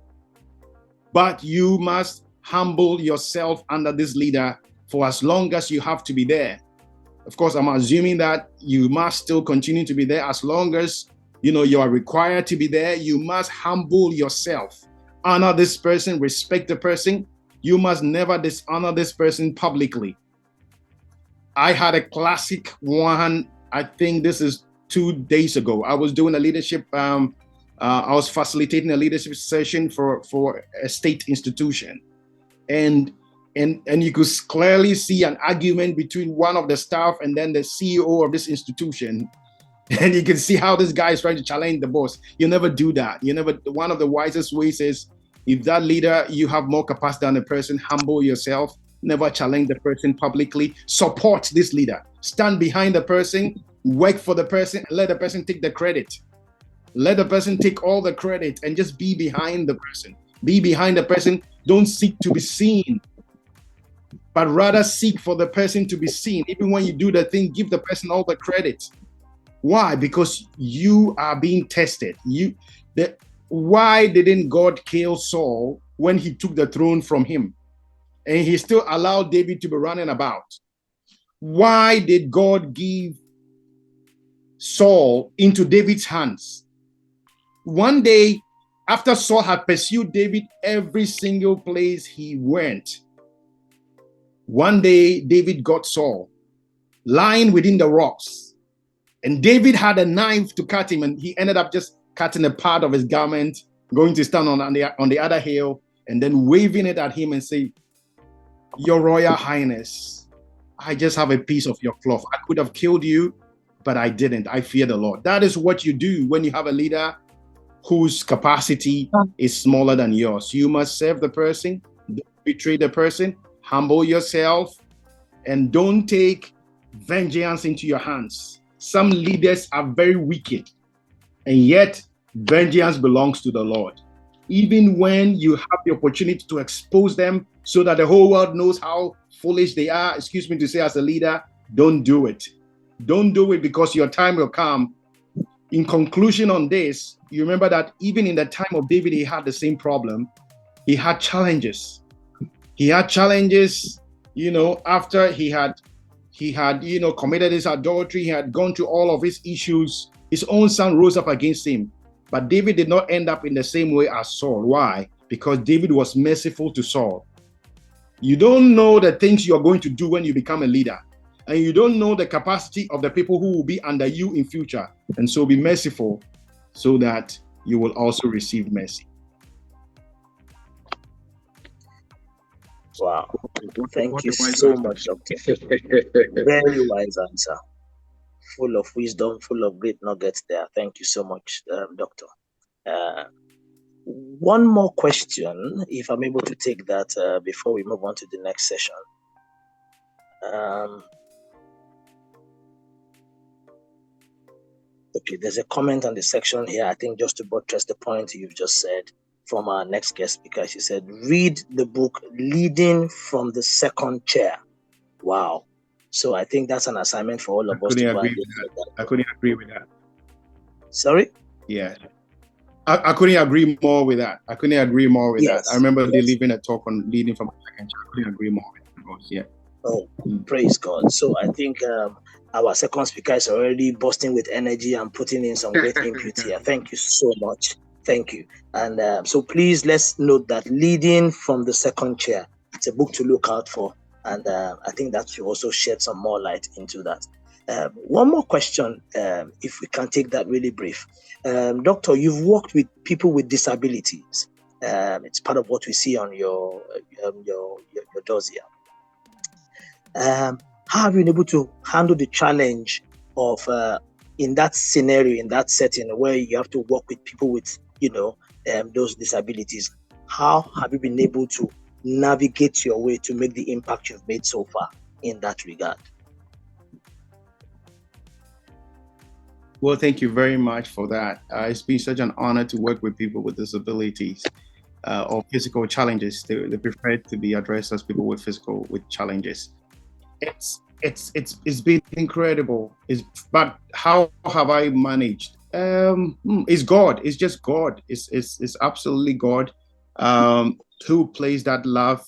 But you must humble yourself under this leader for as long as you have to be there. Of course, I'm assuming that you must still continue to be there as long as, you are required to be there. You must humble yourself. Honor this person, respect the person. You must never dishonor this person publicly. I had a classic one, I think this is 2 days ago. I was doing a leadership, I was facilitating a leadership session for a state institution. And you could clearly see an argument between one of the staff and then the CEO of this institution. And you can see how this guy is trying to challenge the boss. You never do that. One of the wisest ways is If that leader, you have more capacity than the person, humble yourself, never challenge the person publicly, support this leader, stand behind the person, work for the person, let the person take the credit. Let the person take all the credit and just be behind the person. Be behind the person. Don't seek to be seen, but rather seek for the person to be seen. Even when you do the thing, give the person all the credit. Why? Because you are being tested. Why didn't God kill Saul when he took the throne from him? And he still allowed David to be running about. Why did God give Saul into David's hands? One day, after Saul had pursued David every single place he went, one day David got Saul lying within the rocks. And David had a knife to cut him, and he ended up just cutting a part of his garment, going to stand on the other hill, and then waving it at him and say, "Your Royal Highness, I just have a piece of your cloth. I could have killed you, but I didn't. I fear the Lord." That is what you do when you have a leader whose capacity is smaller than yours. You must serve the person, don't betray the person, humble yourself, and don't take vengeance into your hands. Some leaders are very wicked, and yet vengeance belongs to the Lord. Even when you have the opportunity to expose them so that the whole world knows how foolish they are, excuse me to say, as a leader, don't do it. Don't do it, because your time will come. In conclusion on this, you remember that even in the time of David, he had the same problem. He had challenges. After he had committed his adultery, he had gone through all of his issues. His own son rose up against him. But David did not end up in the same way as Saul. Why? Because David was merciful to Saul. You don't know the things you are going to do when you become a leader. And you don't know the capacity of the people who will be under you in future. And so be merciful so that you will also receive mercy. Wow. Thank you so much, Doctor. Very wise answer. Full of wisdom, full of great nuggets there. Thank you so much, Doctor. One more question, if I'm able to take that before we move on to the next session. Okay, there's a comment on the section here, I think just to buttress the point you've just said from our next guest speaker. She said, read the book Leading from the Second Chair. Wow. So I think that's an assignment for all of us to go and read that. I couldn't agree with that. Sorry? Yeah. I couldn't agree more with that. I remember delivering a talk on leading from the second chair. I couldn't agree more with that. Yeah. Oh, praise God. So I think our second speaker is already bursting with energy and putting in some great input here. Thank you so much. Thank you. And so please, let's note that Leading from the Second Chair, it's a book to look out for. And I think that should also shed some more light into that. One more question, if we can take that really brief. Doctor, you've worked with people with disabilities. It's part of what we see on your dossier. How have you been able to handle the challenge of in that scenario, in that setting where you have to work with people with, those disabilities? How have you been able to navigate your way to make the impact you've made so far in that regard? Well, thank you very much for that. It's been such an honor to work with people with disabilities or physical challenges. They prefer to be addressed as people with challenges. It's been incredible. But how have I managed? It's God. It's just God. It's absolutely God who plays that love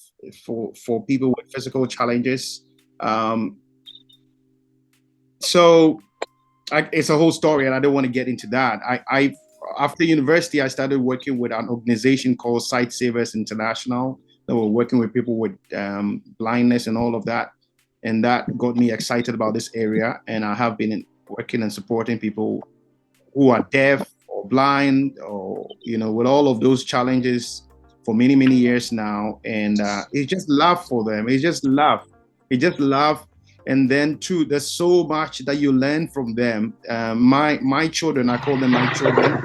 for people with physical challenges. So it's a whole story, and I don't want to get into that. After university, I started working with an organization called Sight Savers International that were working with people with blindness and all of that. And that got me excited about this area. And I have been working and supporting people who are deaf or blind or, with all of those challenges for many, many years now. And it's just love for them. It's just love. And then too, there's so much that you learn from them. My children, I call them my children.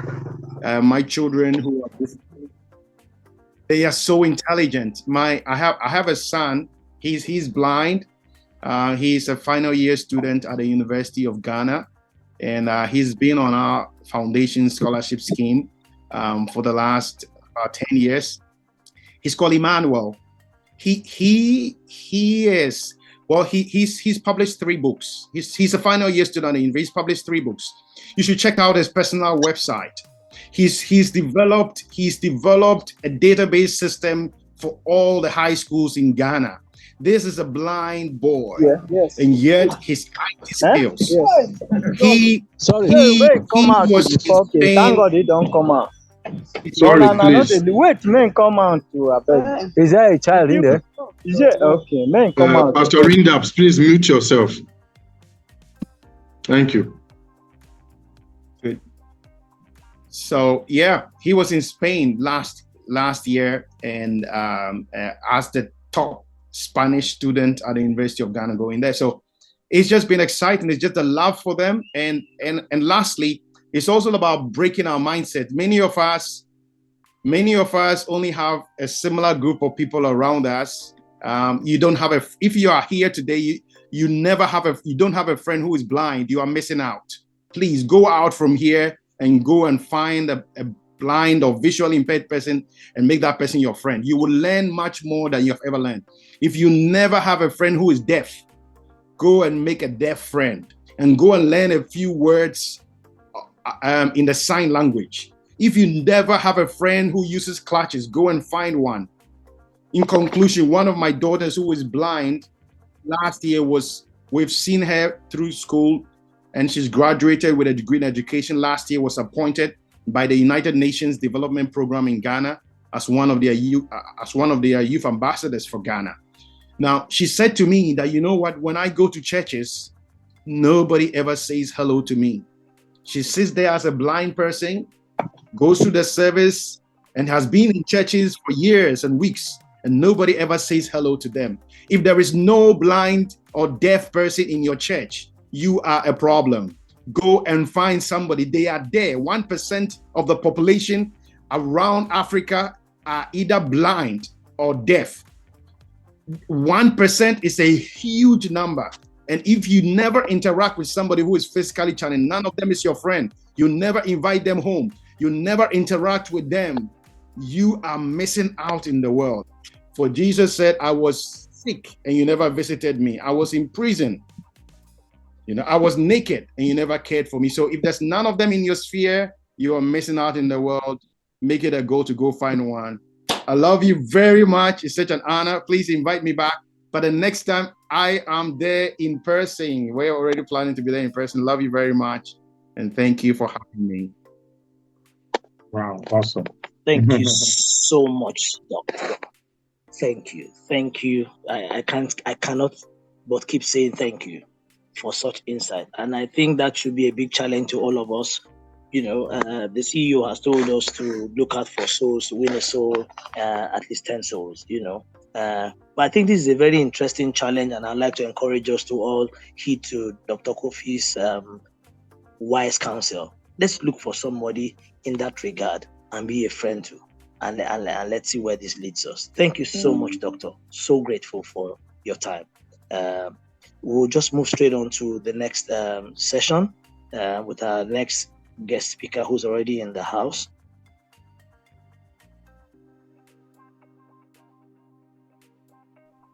My children who are They are so intelligent. I have a son. He's blind. He's a final year student at the University of Ghana, and he's been on our foundation scholarship scheme for the last 10 years. He's called Emmanuel. He's published 3 books. He's a final year student. He's published 3 books. You should check out his personal website. He's developed a database system for all the high schools in Ghana. This is a blind boy, and yet his IT skills. Yes. He Come out. was Okay, thank God he don't come out. Sorry, No, please. wait, man, come out to abeg. Is there a child in there? Is there? Okay, man, come out. Pastor Rindaps, please mute yourself. Thank you. Good. So yeah, he was in Spain last year, and as the top Spanish student at the University of Ghana going there. So it's just been exciting. It's just a love for them, and lastly, it's also about breaking our mindset. Many of us only have a similar group of people around us. You don't have if you are here today, you don't have a friend who is blind. You are missing out. Please go out from here and go and find a blind or visually impaired person and make that person your friend. You will learn much more than you have ever learned. If you never have a friend who is deaf, go and make a deaf friend and go and learn a few words in the sign language. If you never have a friend who uses clutches, go and find one. In conclusion, one of my daughters who is blind last year we've seen her through school, and she's graduated with a degree in education. Last year was appointed by the United Nations Development Program in Ghana as one of their youth ambassadors for Ghana. Now, she said to me that, you know what, when I go to churches, nobody ever says hello to me. She sits there as a blind person, goes to the service, and has been in churches for years and weeks, and nobody ever says hello to them. If there is no blind or deaf person in your church, you are a problem. Go and find somebody. They are there. 1% of the population around Africa are either blind or deaf. 1% is a huge number. And if you never interact with somebody who is physically challenged, none of them is your friend. You never invite them home. You never interact with them. You are missing out in the world. For Jesus said, I was sick and you never visited me. I was in prison. I was naked and you never cared for me. So if there's none of them in your sphere, you are missing out in the world. Make it a goal to go find one. I love you very much. It's such an honor. Please invite me back. But the next time I am there in person, we're already planning to be there in person. Love you very much. And thank you for having me. Wow, awesome. Thank you so much, Doctor. Thank you. Thank you. I cannot but keep saying thank you for such insight. And I think that should be a big challenge to all of us. The CEO has told us to look out for souls, to win a soul, at least 10 souls, But I think this is a very interesting challenge, and I'd like to encourage us to all heed to Dr. Kofi's wise counsel. Let's look for somebody in that regard and be a friend to, and let's see where this leads us. Thank you so much, Doctor. So grateful for your time. We'll just move straight on to the next session with our next guest speaker who's already in the house.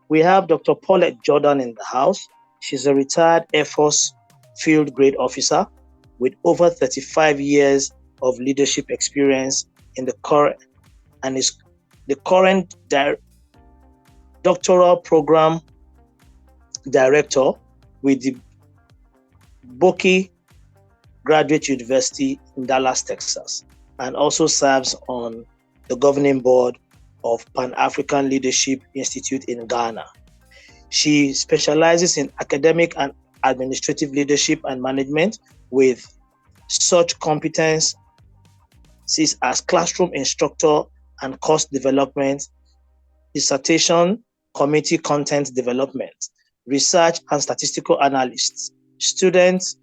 We have Dr. Paulette Jordan in the house. She's a retired Air Force field grade officer with over 35 years of leadership experience in the current, and is the current doctoral program director with the Bokke Graduate University in Dallas, Texas, and also serves on the governing board of Pan-African Leadership Institute in Ghana. She specializes in academic and administrative leadership and management with such competencies as classroom instructor and course development, dissertation, committee content development, research and statistical analysts, students,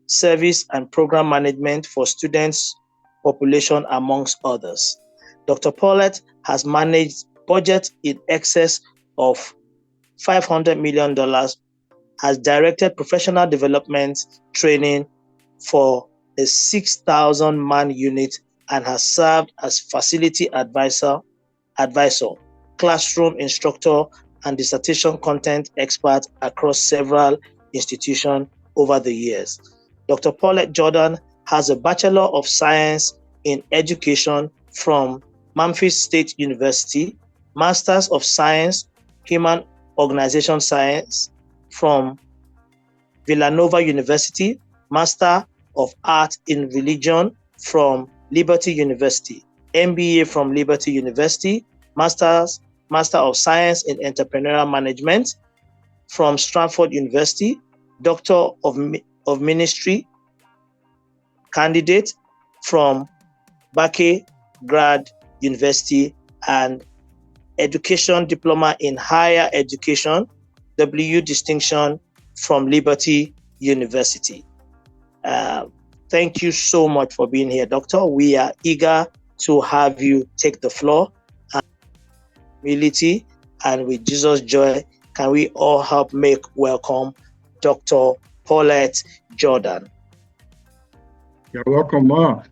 service and program management for students, population, amongst others. Dr. Paulette has managed budget in excess of $500 million, has directed professional development training for a 6,000-man unit, and has served as facility advisor, classroom instructor, and dissertation content expert across several institutions over the years. Dr. Paulette Jordan has a Bachelor of Science in Education from Memphis State University, Masters of Science, Human Organization Science from Villanova University, Master of Art in Religion from Liberty University, MBA from Liberty University, Master of Science in Entrepreneurial Management from Stanford University, Doctor of Ministry candidate from Bakke Grad University, and Education Diploma in Higher Education, W distinction from Liberty University. Thank you so much for being here, Doctor. We are eager to have you take the floor. Humility and with Jesus' joy, can we all help make welcome Dr. Paulette Jordan? You're welcome, Ma.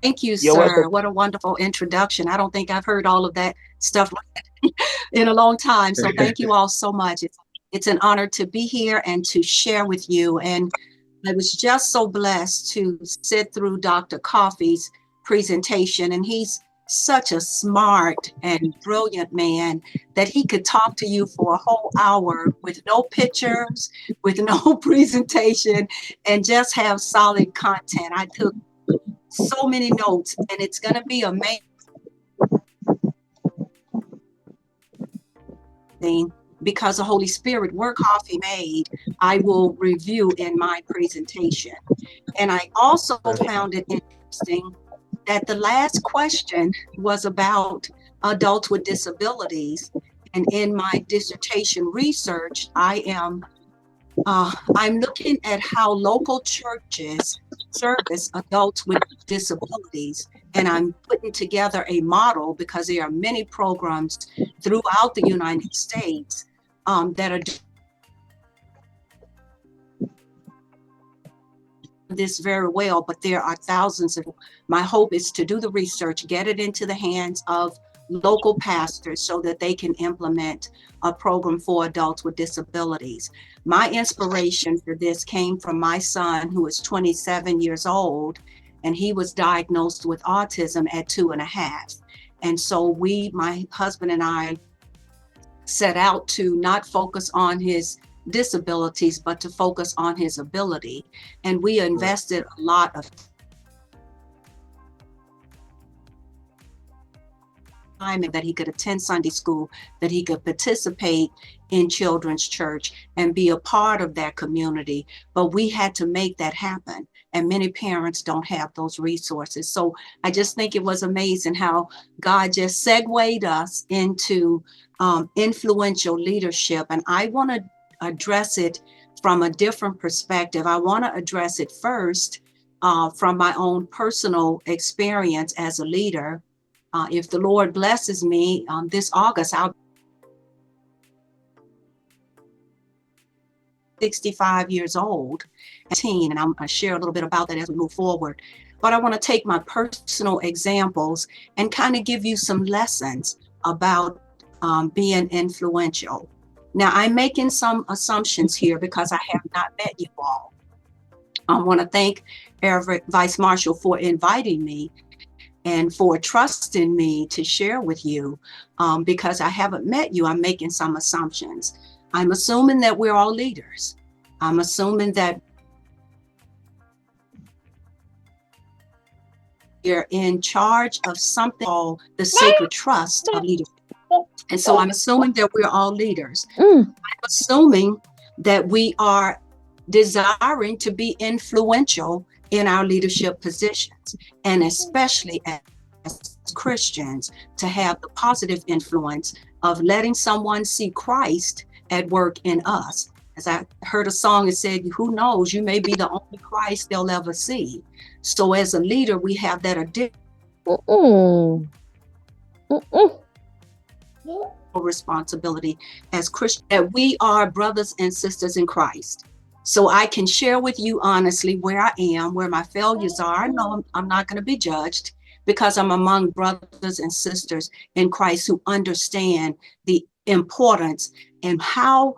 Thank you, You're sir. welcome. What a wonderful introduction. I don't think I've heard all of that stuff in a long time. So thank you all so much. It's an honor to be here and to share with you. And I was just so blessed to sit through Dr. Coffey's presentation. And he's such a smart and brilliant man that he could talk to you for a whole hour with no pictures, with no presentation, and just have solid content. I took so many notes, and it's going to be amazing because the Holy Spirit work Coffey made, I will review in my presentation. And I also found it interesting that the last question was about adults with disabilities. And in my dissertation research, I'm looking at how local churches service adults with disabilities. And I'm putting together a model because there are many programs throughout the United States that are this very well, but there are thousands of. My hope is to do the research, get it into the hands of local pastors so that they can implement a program for adults with disabilities. My inspiration for this came from my son, who is 27 years old, and he was diagnosed with autism at 2.5. And so my husband and I set out to not focus on his disabilities, but to focus on his ability. And we invested a lot of time that he could attend Sunday school, that he could participate in children's church and be a part of that community. But we had to make that happen. And many parents don't have those resources. So I just think it was amazing how God just segued us into influential leadership. And I want to address it from a different perspective. I want to address it first from my own personal experience as a leader. If the Lord blesses me this August, I'll be 65 years old, and I'm going to share a little bit about that as we move forward. But I want to take my personal examples and kind of give you some lessons about being influential. Now, I'm making some assumptions here because I have not met you all. I want to thank Everett Vice Marshal for inviting me and for trusting me to share with you. Because I haven't met you, I'm making some assumptions. I'm assuming that we're all leaders. I'm assuming that you're in charge of something called the sacred trust of leadership. And so I'm assuming that we're all leaders. I'm assuming that we are desiring to be influential in our leadership positions, and especially as Christians, to have the positive influence of letting someone see Christ at work in us. As I heard a song that said, who knows, you may be the only Christ they'll ever see. So as a leader, we have that additional responsibility as Christians, that we are brothers and sisters in Christ. So I can share with you honestly where I am, where my failures are. I know I'm not going to be judged because I'm among brothers and sisters in Christ who understand the importance and how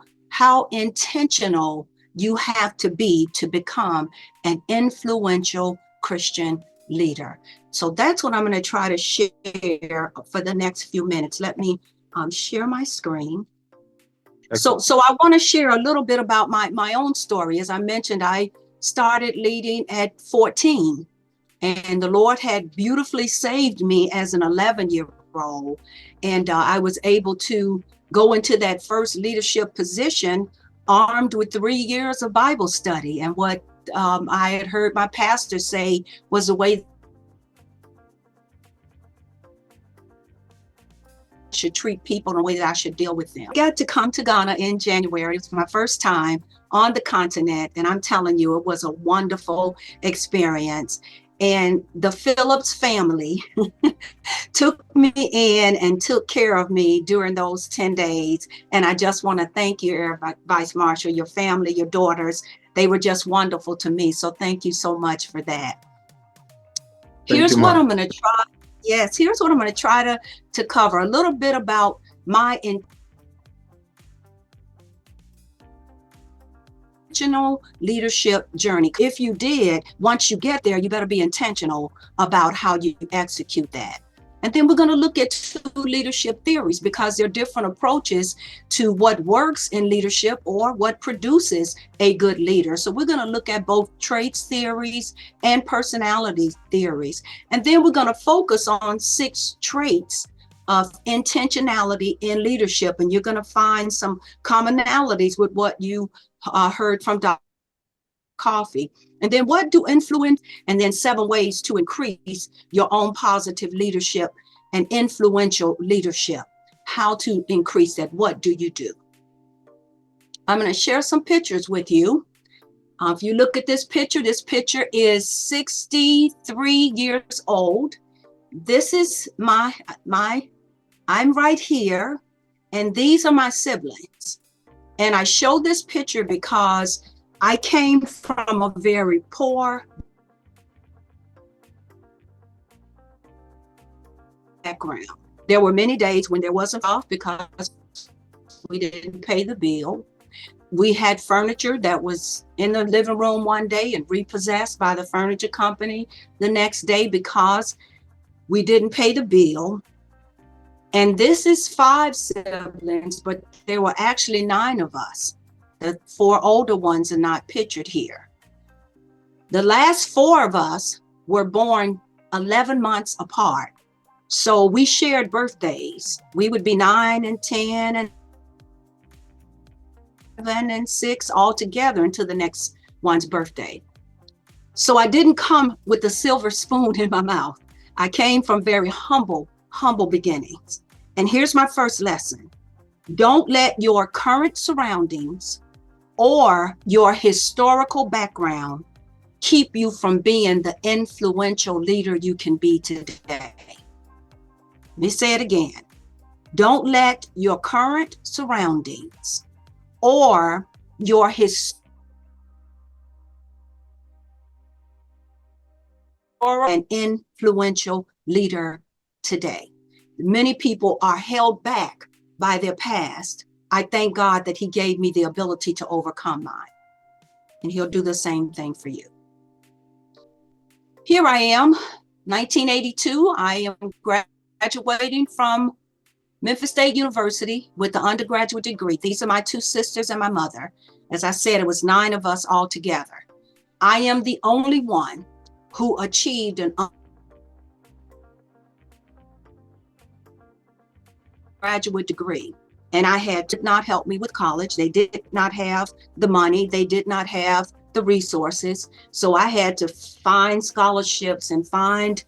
intentional you have to be to become an influential Christian leader. So that's what I'm going to try to share for the next few minutes. Let me share my screen. So I want to share a little bit about my own story. As I mentioned, I started leading at 14, and the Lord had beautifully saved me as an 11-year-old. And I was able to go into that first leadership position armed with 3 years of Bible study. And what I had heard my pastor say was the way I should treat people and the way that I should deal with them. I got to come to Ghana in January. It was my first time on the continent. And I'm telling you, it was a wonderful experience. And the Phillips family took me in and took care of me during those 10 days. And I just want to thank you, Air Vice Marshal, your family, your daughters. They were just wonderful to me. So thank you so much for that. Here's what I'm going to try. Yes, here's what I'm going to try to cover a little bit about my intentional leadership journey. If you did, once you get there, you better be intentional about how you execute that. And then we're going to look at 2 leadership theories because there are different approaches to what works in leadership or what produces a good leader. So we're going to look at both traits theories and personality theories. And then we're going to focus on 6 traits of intentionality in leadership. And you're going to find some commonalities with what you heard from Dr. Coffee. And then what do influence, and then 7 ways to increase your own positive leadership and influential leadership. How to increase that. What do you do? I'm going to share some pictures with you. If you look at this picture is 63 years old. This is I'm right here, and these are my siblings. And I show this picture because I came from a very poor background. There were many days when there wasn't off because we didn't pay the bill. We had furniture that was in the living room one day and repossessed by the furniture company the next day because we didn't pay the bill. And this is 5 siblings, but there were actually 9 of us. The 4 older ones are not pictured here. The last 4 of us were born 11 months apart. So we shared birthdays. We would be 9 and 10 and 7 and 6 all together until the next one's birthday. So I didn't come with a silver spoon in my mouth. I came from very humble beginnings. And here's my first lesson. Don't let your current surroundings or your historical background keep you from being the influential leader you can be today. Let me say it again. Don't let your current surroundings or your an influential leader today. Many people are held back by their past. I thank God that He gave me the ability to overcome mine. And He'll do the same thing for you. Here I am, 1982. I am graduating from Memphis State University with the undergraduate degree. These are my 2 sisters and my mother. As I said, it was 9 of us all together. I am the only one who achieved an undergraduate degree. And did not help me with college. They did not have the money. They did not have the resources. So I had to find scholarships and find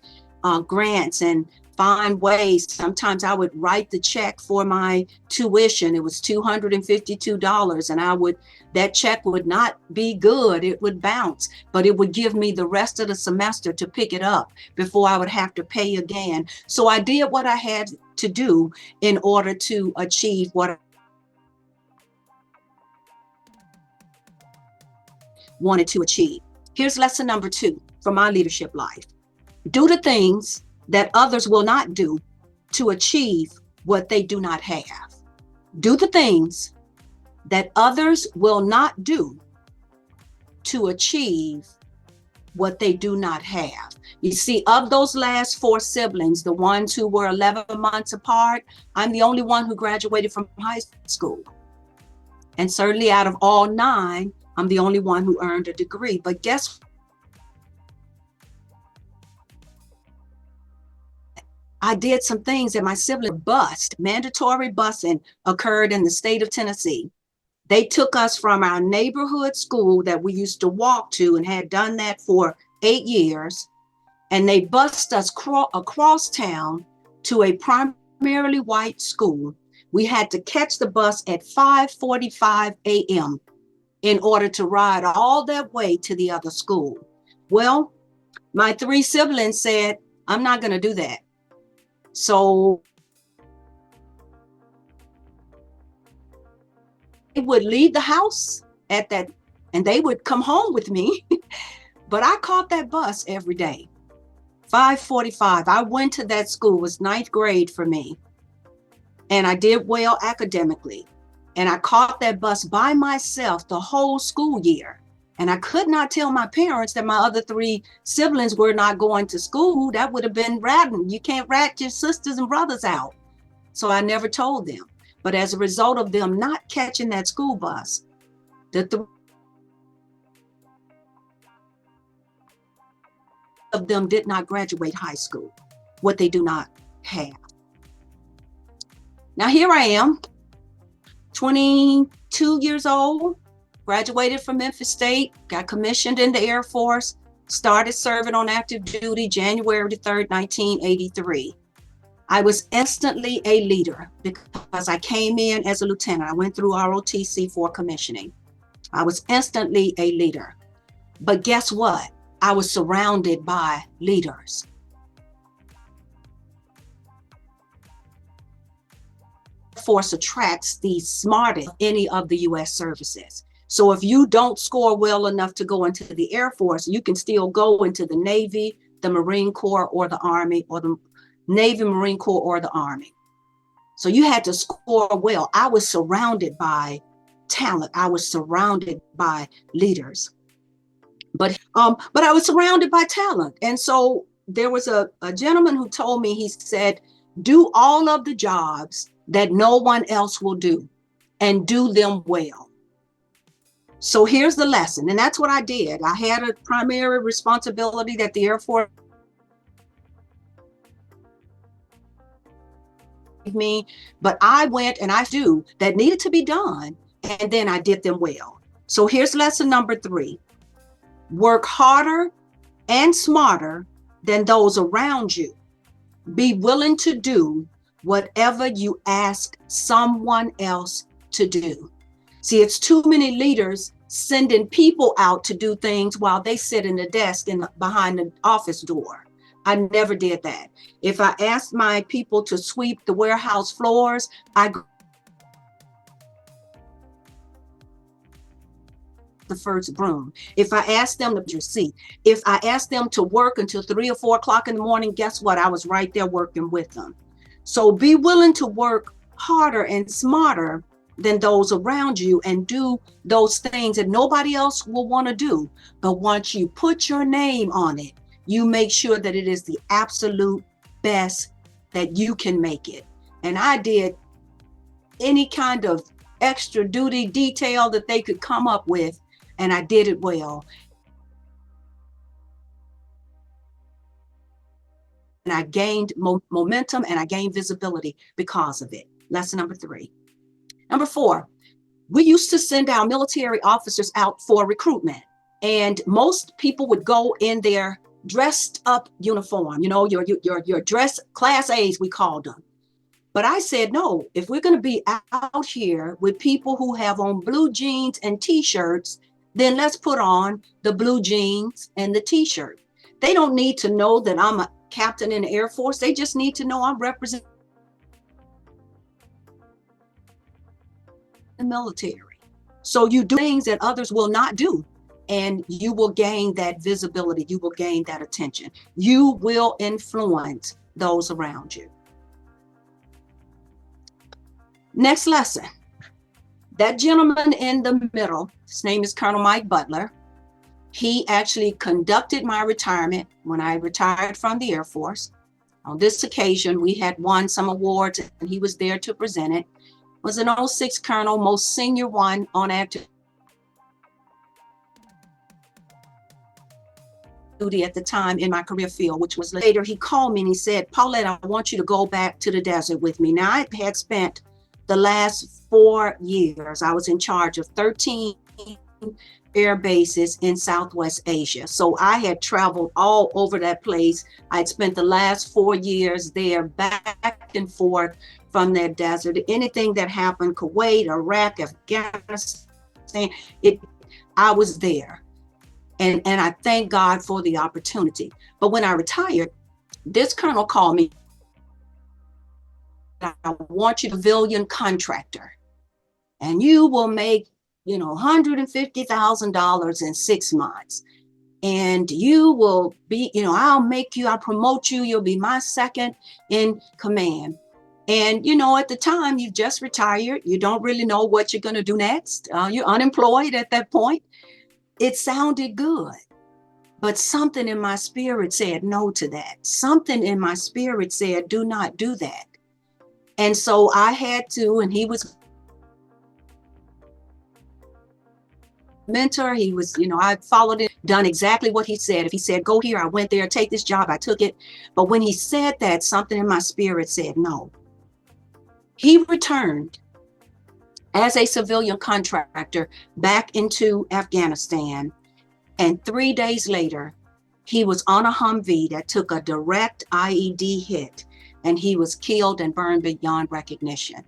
grants and find ways. Sometimes I would write the check for my tuition. It was $252, and that check would not be good. It would bounce, but it would give me the rest of the semester to pick it up before I would have to pay again. So I did what I had to do in order to achieve what I wanted to achieve. Here's lesson number 2 from my leadership life. Do the things that others will not do to achieve what they do not have. Do the things that others will not do to achieve what they do not have. You see, of those last 4 siblings, the ones who were 11 months apart, I'm the only one who graduated from high school. And certainly out of all 9, I'm the only one who earned a degree. But guess what? I did some things that my sibling bused. Mandatory busing occurred in the state of Tennessee. They took us from our neighborhood school that we used to walk to and had done that for 8 years. And they bused us across town to a primarily white school. We had to catch the bus at 5:45 a.m. in order to ride all that way to the other school. Well, my 3 siblings said, I'm not going to do that. So they would leave the house at that, and they would come home with me. But I caught that bus every day. 5:45. I went to that school. It was 9th grade for me. And I did well academically. And I caught that bus by myself the whole school year. And I could not tell my parents that my other 3 siblings were not going to school. That would have been ratting. You can't rat your sisters and brothers out. So I never told them. But as a result of them not catching that school bus, the 3 of them did not graduate high school, what they do not have. Now here I am, 22 years old, graduated from Memphis State, got commissioned in the Air Force, started serving on active duty January 3rd, 1983. I was instantly a leader because I came in as a lieutenant. I went through ROTC for commissioning. I was instantly a leader. But guess what? I was surrounded by leaders. Air Force attracts the smartest of any of the U.S. services. So if you don't score well enough to go into the Air Force, you can still go into the Navy, the Marine Corps, or the Army, or the Navy, Marine Corps, or the Army. So you had to score well. I was surrounded by talent. I was surrounded by leaders. But I was surrounded by talent. And so there was a gentleman who told me, he said, do all of the jobs that no one else will do and do them well. So here's the lesson. And that's what I did. I had a primary responsibility that the Air Force gave me, but I went and I do that needed to be done. And then I did them well. So here's lesson number 3. Work harder and smarter than those around you. Be willing to do whatever you ask someone else to do. See, it's too many leaders sending people out to do things while they sit in the desk behind the office door. I never did that. If I asked my people to sweep the warehouse floors, the first broom. If I asked them to see, if I asked them to work until 3 or 4 o'clock in the morning, guess what? I was right there working with them. So be willing to work harder and smarter than those around you and do those things that nobody else will want to do. But once you put your name on it, you make sure that it is the absolute best that you can make it. And I did any kind of extra duty detail that they could come up with, and I did it well. And I gained momentum and I gained visibility because of it. Lesson number 3. Number 4, we used to send our military officers out for recruitment, and most people would go in their dressed up uniform, your dress, class A's, we called them. But I said, no, if we're going to be out here with people who have on blue jeans and t-shirts, then let's put on the blue jeans and the t-shirt. They don't need to know that I'm a captain in the Air Force. They just need to know I'm representing the military. So you do things that others will not do, and you will gain that visibility. You will gain that attention. You will influence those around you. Next lesson. That gentleman in the middle, his name is Colonel Mike Butler. He actually conducted my retirement when I retired from the Air Force. On this occasion, we had won some awards and he was there to present it. Was an 06 Colonel, most senior one on active duty at the time in my career field, which was later. He called me and he said, Paulette, I want you to go back to the desert with me. Now, I had spent the last 4 years, I was in charge of 13 air bases in Southwest Asia. So I had traveled all over that place. I'd spent the last 4 years there, back and forth from that desert. Anything that happened, Kuwait, Iraq, Afghanistan, I was there. And I thank God for the opportunity. But when I retired, this colonel called me. I want you to be a civilian contractor, and you will make, $150,000 in 6 months. And you will be, I'll promote you. You'll be my second in command. And, at the time you just retired, you don't really know what you're going to do next. You're unemployed at that point. It sounded good, but something in my spirit said no to that. Something in my spirit said, do not do that. And so I had to, and he was mentor. He was, I followed it, done exactly what he said. If he said, go here, I went there, take this job, I took it. But when he said that, something in my spirit said no. He returned as a civilian contractor back into Afghanistan. And 3 days later, he was on a Humvee that took a direct IED hit, and he was killed and burned beyond recognition.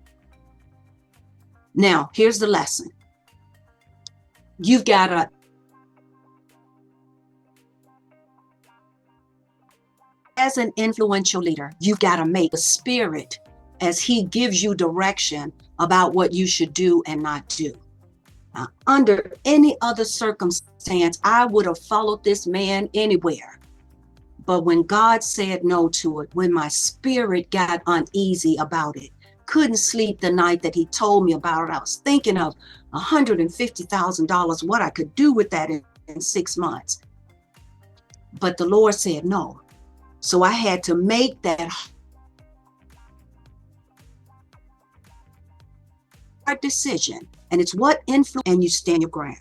Now, here's the lesson. You've got to as an influential leader, you've got to make the spirit as he gives you direction about what you should do and not do. Now, under any other circumstance, I would have followed this man anywhere. But when God said no to it, when my spirit got uneasy about it, couldn't sleep the night that he told me about it, I was thinking of $150,000, what I could do with that in 6 months. But the Lord said no. So I had to make that hard decision. And it's what influence, and you stand your ground.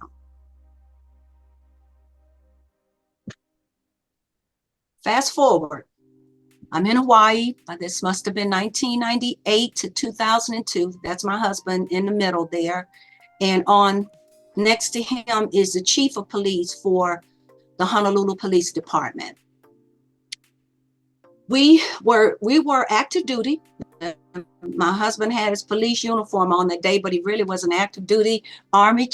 Fast forward, I'm in Hawaii. This must have been 1998 to 2002. That's my husband in the middle there. And on next to him is the chief of police for the Honolulu Police Department. We were active duty. My husband had his police uniform on that day, but he really was an active duty Army.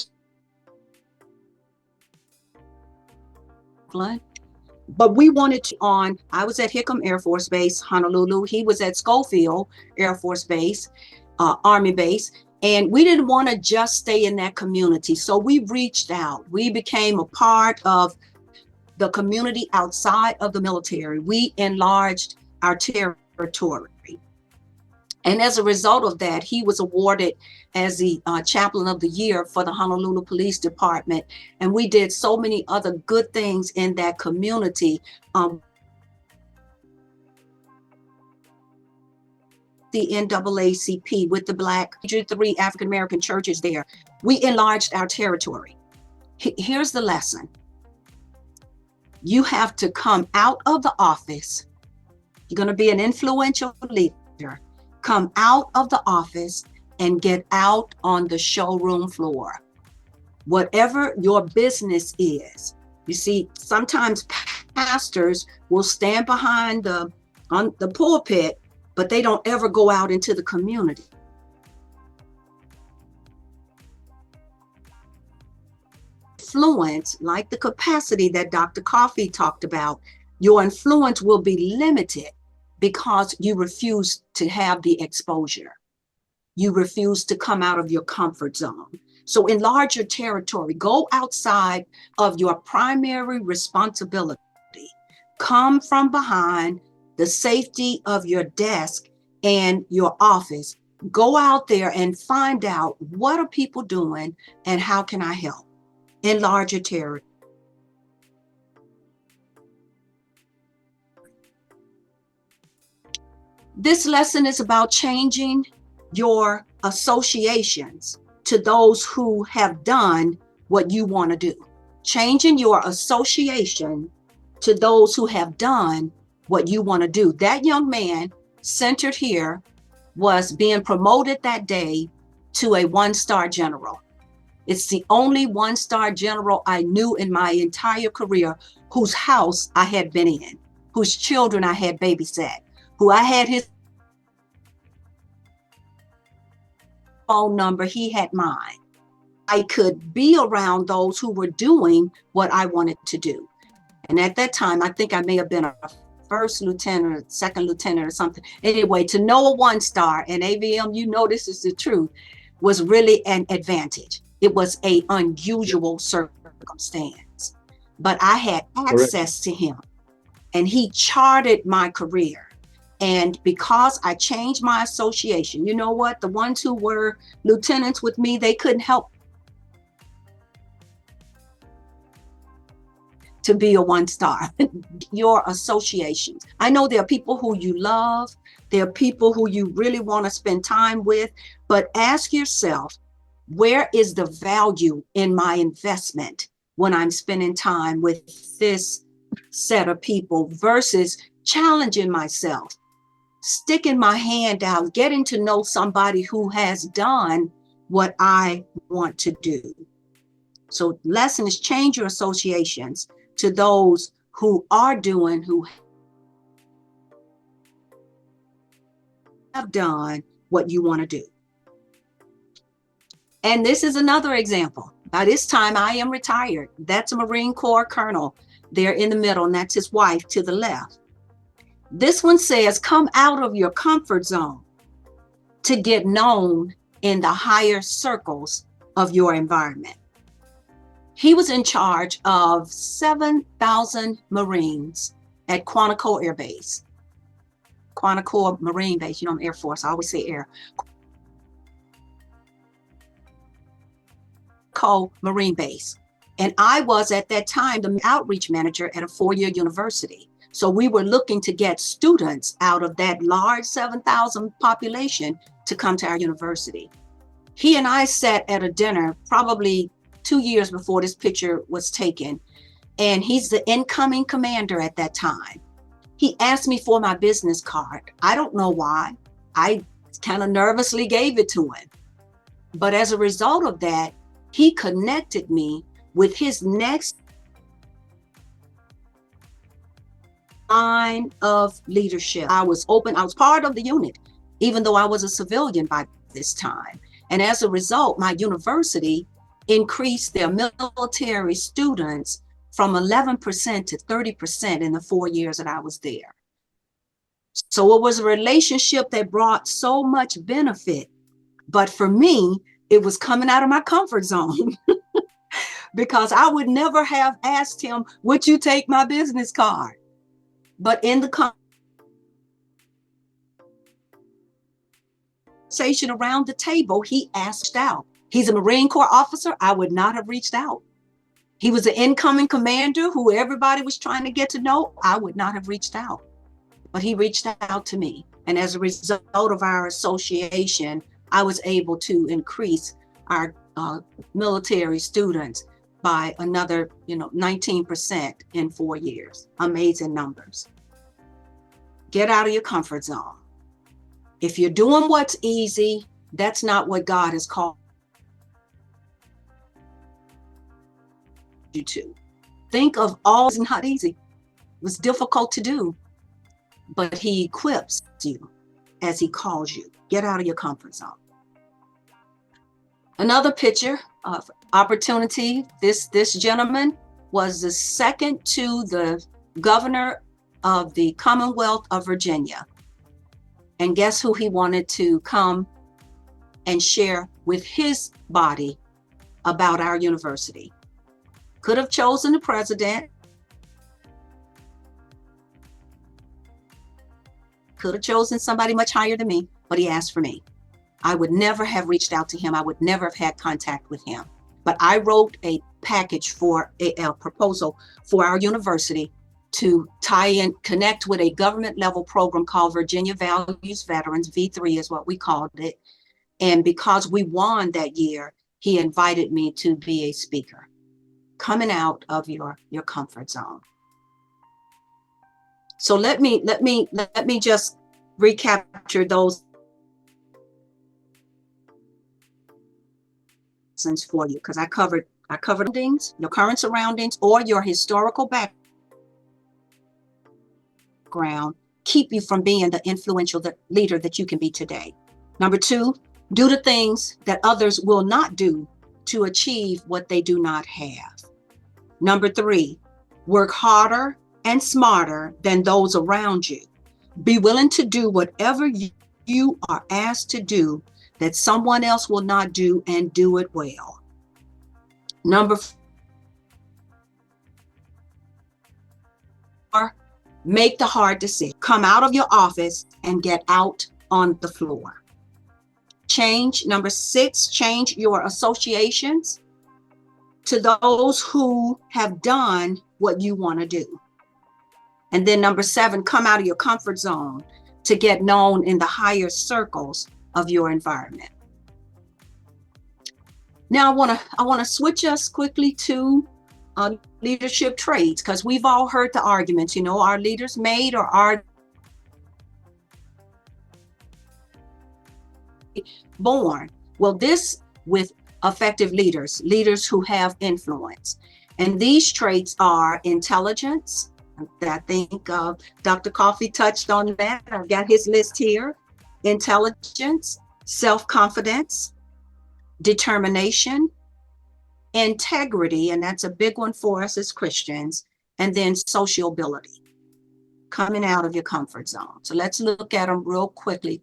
But we wanted to I was at Hickam Air Force Base, Honolulu. He was at Schofield Air Force Base, Army Base. And we didn't want to just stay in that community. So we reached out. We became a part of the community outside of the military. We enlarged our territory. And as a result of that, he was awarded as the chaplain of the year for the Honolulu Police Department. And we did so many other good things in that community. The NAACP with the Black, 3 African-American churches there. We enlarged our territory. Here's the lesson. You have to come out of the office. You're going to be an influential leader. Come out of the office and get out on the showroom floor. Whatever your business is. You see, sometimes pastors will stand behind on the pulpit, but they don't ever go out into the community. Influence, like the capacity that Dr. Coffey talked about, your influence will be limited because you refuse to have the exposure. You refuse to come out of your comfort zone. So enlarge your territory. Go outside of your primary responsibility. Come from behind the safety of your desk and your office. Go out there and find out, what are people doing and how can I help? Enlarge your territory. This lesson is about changing your associations to those who have done what you want to do. Changing your association to those who have done what you want to do. That young man centered here was being promoted that day to a one-star general. It's the only one-star general I knew in my entire career whose house I had been in, whose children I had babysat, who I had his phone number, he had mine. I could be around those who were doing what I wanted to do. And at that time, I think I may have been a first lieutenant or second lieutenant or something. Anyway, to know a one-star, and AVM, you know this is the truth, was really an advantage. It was an unusual circumstance, but I had access to him, and he charted my career. And because I changed my association, you know what? The ones who were lieutenants with me, they couldn't help to be a one-star. Your associations. I know there are people who you love. There are people who you really want to spend time with, but ask yourself, where is the value in my investment when I'm spending time with this set of people versus challenging myself, sticking my hand out, getting to know somebody who has done what I want to do. So lesson is change your associations to those who are doing, who have done what you want to do. And this is another example. By this time, I am retired. That's a Marine Corps colonel there in the middle, and that's his wife to the left. This one says, come out of your comfort zone to get known in the higher circles of your environment. He was in charge of 7,000 Marines at Quantico Air Base. Quantico Marine Base, you know, I'm Air Force, I always say air. Marine Base. And I was at that time the outreach manager at a 4-year university. So we were looking to get students out of that large 7,000 population to come to our university. He and I sat at a dinner probably 2 years before this picture was taken. And he's the incoming commander at that time. He asked me for my business card. I don't know why. I kind of nervously gave it to him. But as a result of that, he connected me with his next line of leadership. I was open, I was part of the unit, even though I was a civilian by this time. And as a result, my university increased their military students from 11% to 30% in the 4 years that I was there. So it was a relationship that brought so much benefit. But for me, it was coming out of my comfort zone because I would never have asked him, would you take my business card? But in the conversation around the table, he asked out. He's a Marine Corps officer. I would not have reached out. He was an incoming commander who everybody was trying to get to know. I would not have reached out, but he reached out to me. And as a result of our association, I was able to increase our military students by another, 19% in 4 years. Amazing numbers. Get out of your comfort zone. If you're doing what's easy, that's not what God has called you to. Think of all, it's not easy. was difficult to do, but he equips you as he calls you. Get out of your comfort zone. Another picture of opportunity. This gentleman was the second to the governor of the Commonwealth of Virginia. And guess who he wanted to come and share with his body about our university? Could have chosen the president. Could have chosen somebody much higher than me, but he asked for me. I would never have reached out to him. I would never have had contact with him. But I wrote a package for a proposal for our university to tie in, connect with a government level program called Virginia Values Veterans, V3 is what we called it. And because we won that year, he invited me to be a speaker, coming out of your comfort zone. So let me just recapture those for you, because I covered things, your current surroundings or your historical background keep you from being the influential leader that you can be today. Number 2, do the things that others will not do to achieve what they do not have. Number 3, work harder and smarter than those around you. Be willing to do whatever you are asked to do that someone else will not do, and do it well. Number 4, make the hard decision. Come out of your office and get out on the floor. Number 6, change your associations to those who have done what you want to do. And then number 7, come out of your comfort zone to get known in the higher circles of your environment. Now I want to switch us quickly to leadership traits, because we've all heard the arguments, are leaders made or are born? Well, this with effective leaders who have influence. And these traits are intelligence. I think Dr. Coffey touched on that. I've got his list here. Intelligence, self-confidence, determination, integrity, and that's a big one for us as Christians, and then sociability, coming out of your comfort zone. So let's look at them real quickly,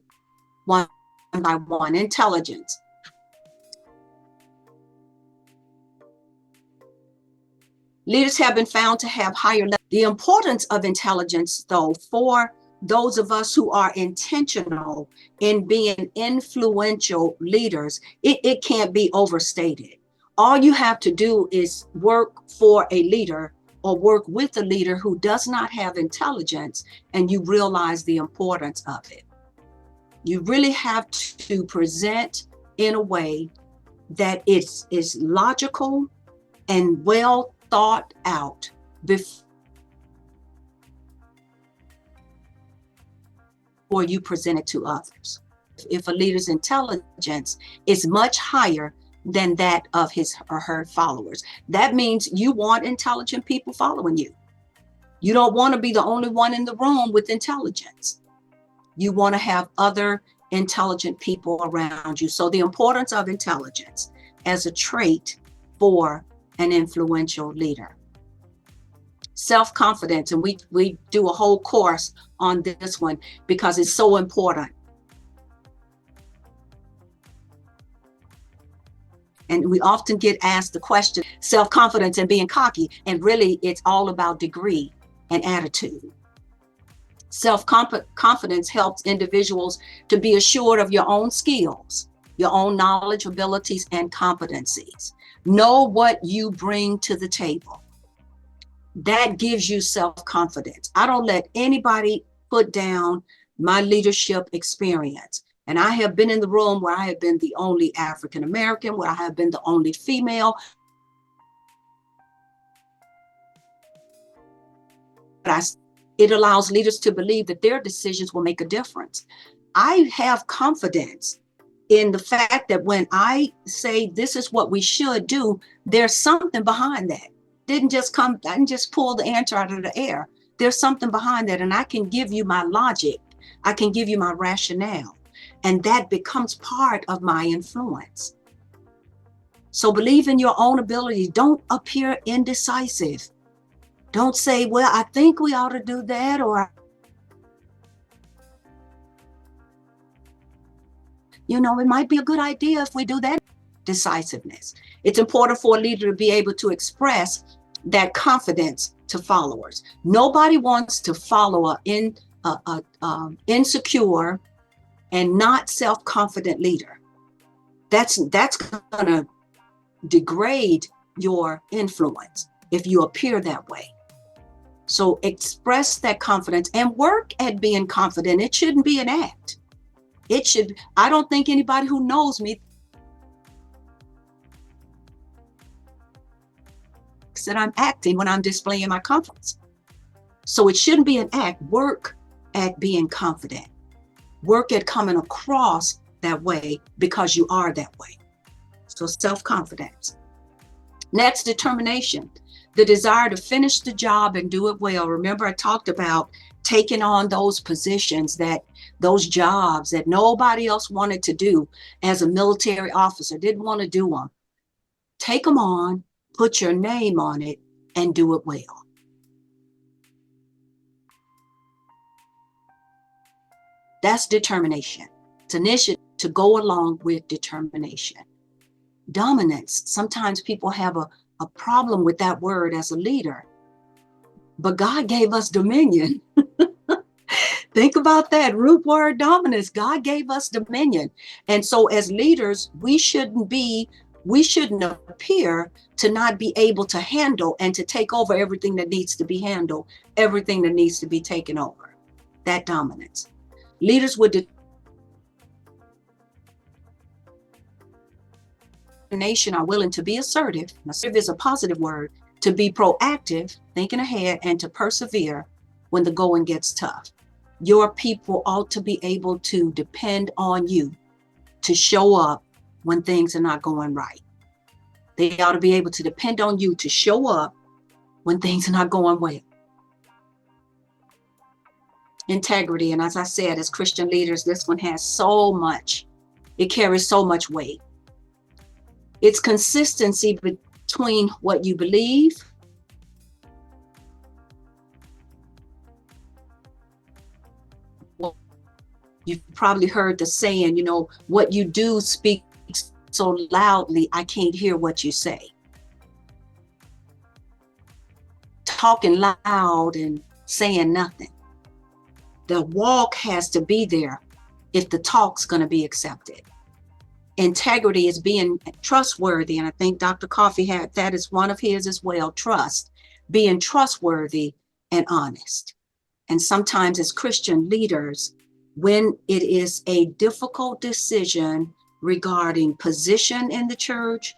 one by one. Intelligence. Leaders have been found to have higher levels. The importance of intelligence, though, for those of us who are intentional in being influential leaders, it can't be overstated. All you have to do is work for a leader or work with a leader who does not have intelligence, and you realize the importance of it. You really have to present in a way that is logical and well thought out before you present it to others. If a leader's intelligence is much higher than that of his or her followers, that means you want intelligent people following you. You don't want to be the only one in the room with intelligence. You want to have other intelligent people around you. So the importance of intelligence as a trait for an influential leader. Self-confidence, and we do a whole course on this one because it's so important. And we often get asked the question, self-confidence and being cocky, and really it's all about degree and attitude. Self-confidence helps individuals to be assured of your own skills, your own knowledge, abilities, and competencies. Know what you bring to the table. That gives you self-confidence. I don't let anybody put down my leadership experience. And I have been in the room where I have been the only African American, where I have been the only female. But it allows leaders to believe that their decisions will make a difference. I have confidence in the fact that when I say this is what we should do, there's something behind that. I didn't just pull the answer out of the air. there's something behind that. And I can give you my logic. I can give you my rationale. And that becomes part of my influence. So believe in your own ability. Don't appear indecisive. Don't say, well, I think we ought to do that, or, you know, it might be a good idea if we do that. Decisiveness. It's important for a leader to be able to express that confidence to followers. Nobody wants to follow an insecure and not self-confident leader. That's going to degrade your influence if you appear that way. So express that confidence and work at being confident. It shouldn't be an act. I don't think anybody who knows me that I'm acting when I'm displaying my confidence. So it shouldn't be an act. Work at being confident. Work at coming across that way because you are that way. So self-confidence. Next, determination. The desire to finish the job and do it well. Remember, I talked about taking on those positions, those jobs that nobody else wanted to do as a military officer, didn't want to do them. Take them on, put your name on it, and do it well. That's determination. It's initiative to go along with determination. Dominance. Sometimes people have a problem with that word as a leader, but God gave us dominion. Think about that root word, dominance. God gave us dominion. And so as leaders, we shouldn't appear to not be able to handle and to take over everything that needs to be handled, everything that needs to be taken over. That dominance. Leaders with determination are willing to be assertive. Assertive is a positive word. To be proactive, thinking ahead, and to persevere when the going gets tough. Your people ought to be able to depend on you to show up when things are not going right. They ought to be able to depend on you to show up when things are not going well. Integrity. And as I said, as Christian leaders, this one has so much. It carries so much weight. It's consistency between what you believe You've probably heard the saying, you know, what you do speaks so loudly, I can't hear what you say. Talking loud and saying nothing. The walk has to be there if the talk's going to be accepted. Integrity is being trustworthy. And I think Dr. Coffey had that as one of his as well. Trust, being trustworthy and honest. And sometimes as Christian leaders, when it is a difficult decision regarding position in the church,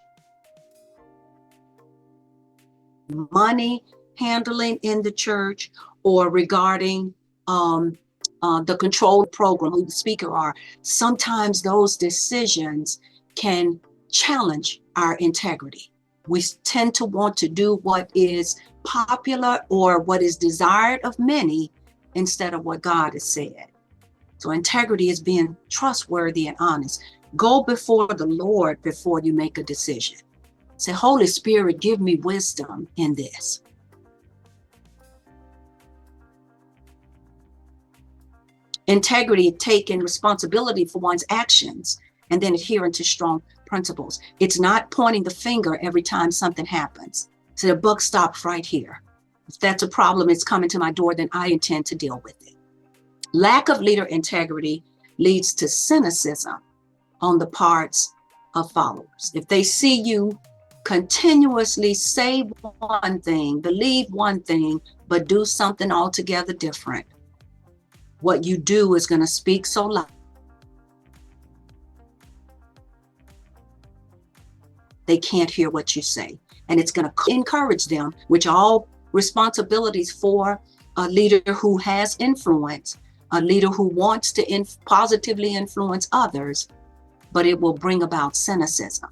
money handling in the church, or regarding the control program, who the speaker are, sometimes those decisions can challenge our integrity. We tend to want to do what is popular or what is desired of many instead of what God has said. So integrity is being trustworthy and honest. Go before the Lord before you make a decision. Say, Holy Spirit, give me wisdom in this. Integrity, taking responsibility for one's actions and then adhering to strong principles. It's not pointing the finger every time something happens. So the buck stops right here. If that's a problem, it's coming to my door, then I intend to deal with it. Lack of leader integrity leads to cynicism on the parts of followers. If they see you continuously say one thing, believe one thing, but do something altogether different, what you do is going to speak so loud they can't hear what you say. And it's going to encourage them, which are all responsibilities for a leader who has influence, a leader who wants to positively influence others, but it will bring about cynicism.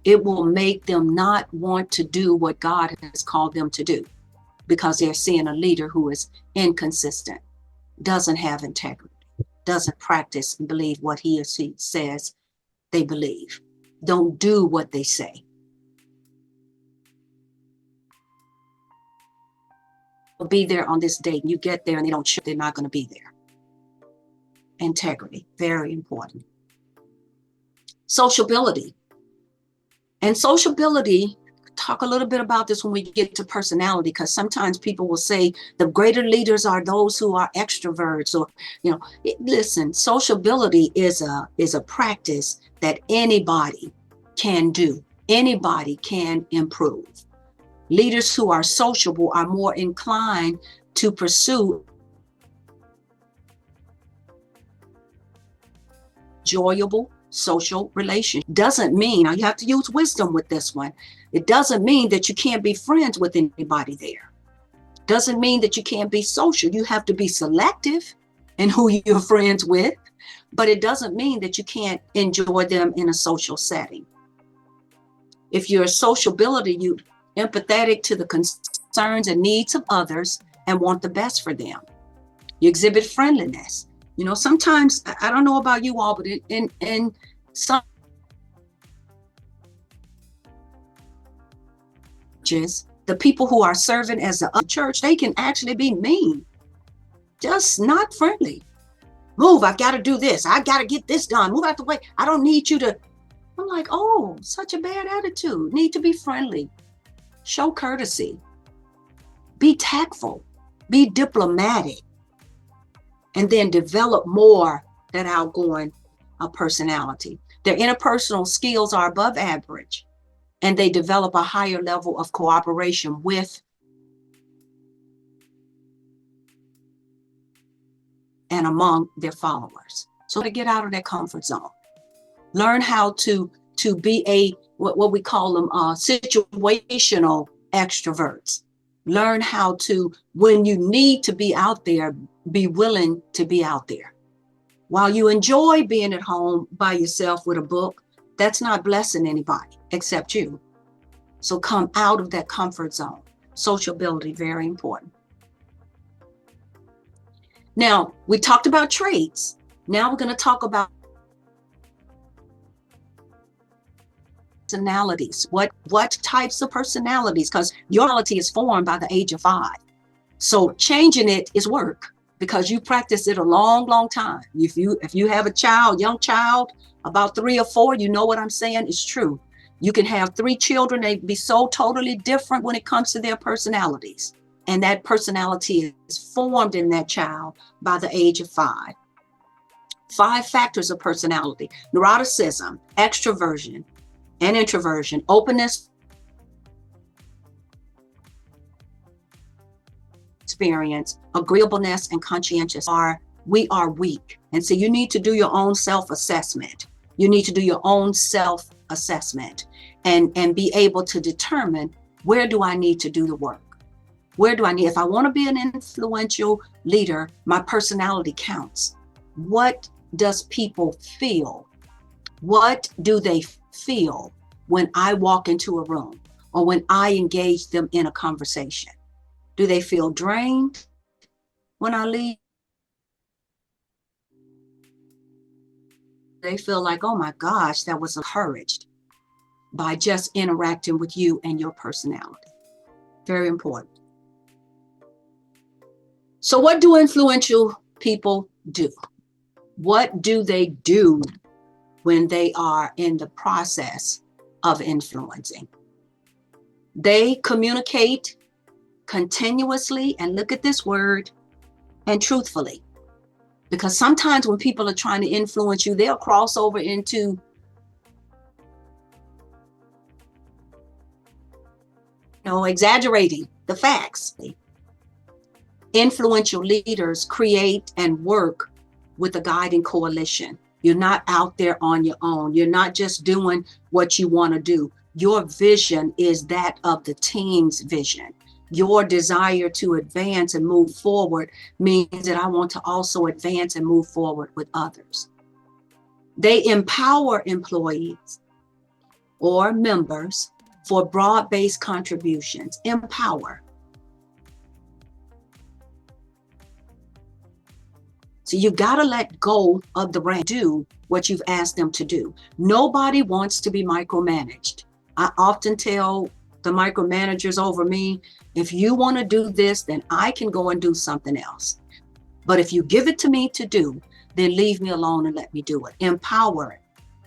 It will make them not want to do what God has called them to do. because they're seeing a leader who is inconsistent, doesn't have integrity, doesn't practice and believe what he or she says they believe, don't do what they say. Be there on this date, and you get there and they don't show, they're not going to be there. Integrity, very important. Sociability. And sociability, talk a little bit about this when we get to personality, because sometimes people will say the greater leaders are those who are extroverts, or, you know, listen, sociability is a practice that anybody can do. Anybody can improve. Leaders who are sociable are more inclined to pursue enjoyable social relations. Doesn't mean, now you have to use wisdom with this one. It doesn't mean that you can't be friends with anybody there. Doesn't mean that you can't be social. You have to be selective in who you're friends with, but it doesn't mean that you can't enjoy them in a social setting. If you're a sociability, you empathetic to the concerns and needs of others and want the best for them. You exhibit friendliness. You know, sometimes, I don't know about you all, but in some churches, the people who are serving as the church, they can actually be mean, just not friendly. Move, I've got to do this. I got to get this done. Move out the way. I don't need you to. I'm like, oh, such a bad attitude. Need to be friendly. Show courtesy. Be tactful. Be diplomatic. And then develop more that outgoing personality. Their interpersonal skills are above average, and they develop a higher level of cooperation with and among their followers. So to get out of their comfort zone, learn how to be a, what we call them, situational extroverts. Learn how to, when you need to be out there, be willing to be out there. While you enjoy being at home by yourself with a book, that's not blessing anybody except you. So come out of that comfort zone. Sociability, very important. Now, we talked about traits. Now we're going to talk about personalities. What types of personalities? Because your personality is formed by the age of 5. So changing it is work, because you practice it a long, long time. If you have a child, young child, about 3 or 4, you know what I'm saying is true. You can have 3 children, they be so totally different when it comes to their personalities. And that personality is formed in that child by the age of 5. 5 factors of personality: neuroticism, extroversion and introversion, openness, experience, agreeableness, and conscientious. We are weak. And so you need to do your own self-assessment. You need to do your own self-assessment and be able to determine, where do I need to do the work? Where do I need, if I want to be an influential leader, my personality counts. What does people feel? What do they feel when I walk into a room or when I engage them in a conversation? Do they feel drained when I leave? They feel like, oh my gosh, that was encouraged by just interacting with you and your personality. Very important. So what do influential people do? What do they do when they are in the process of influencing? They communicate continuously, and look at this word, and truthfully. Because sometimes when people are trying to influence you, they'll cross over into exaggerating the facts. Influential leaders create and work with a guiding coalition. You're not out there on your own. You're not just doing what you want to do. Your vision is that of the team's vision. Your desire to advance and move forward means that I want to also advance and move forward with others. They empower employees or members for broad-based contributions. Empower. So you got to let go of the reins, do what you've asked them to do. Nobody wants to be micromanaged. I often tell the micromanagers over me, if you want to do this, then I can go and do something else. But if you give it to me to do, then leave me alone and let me do it. Empower it.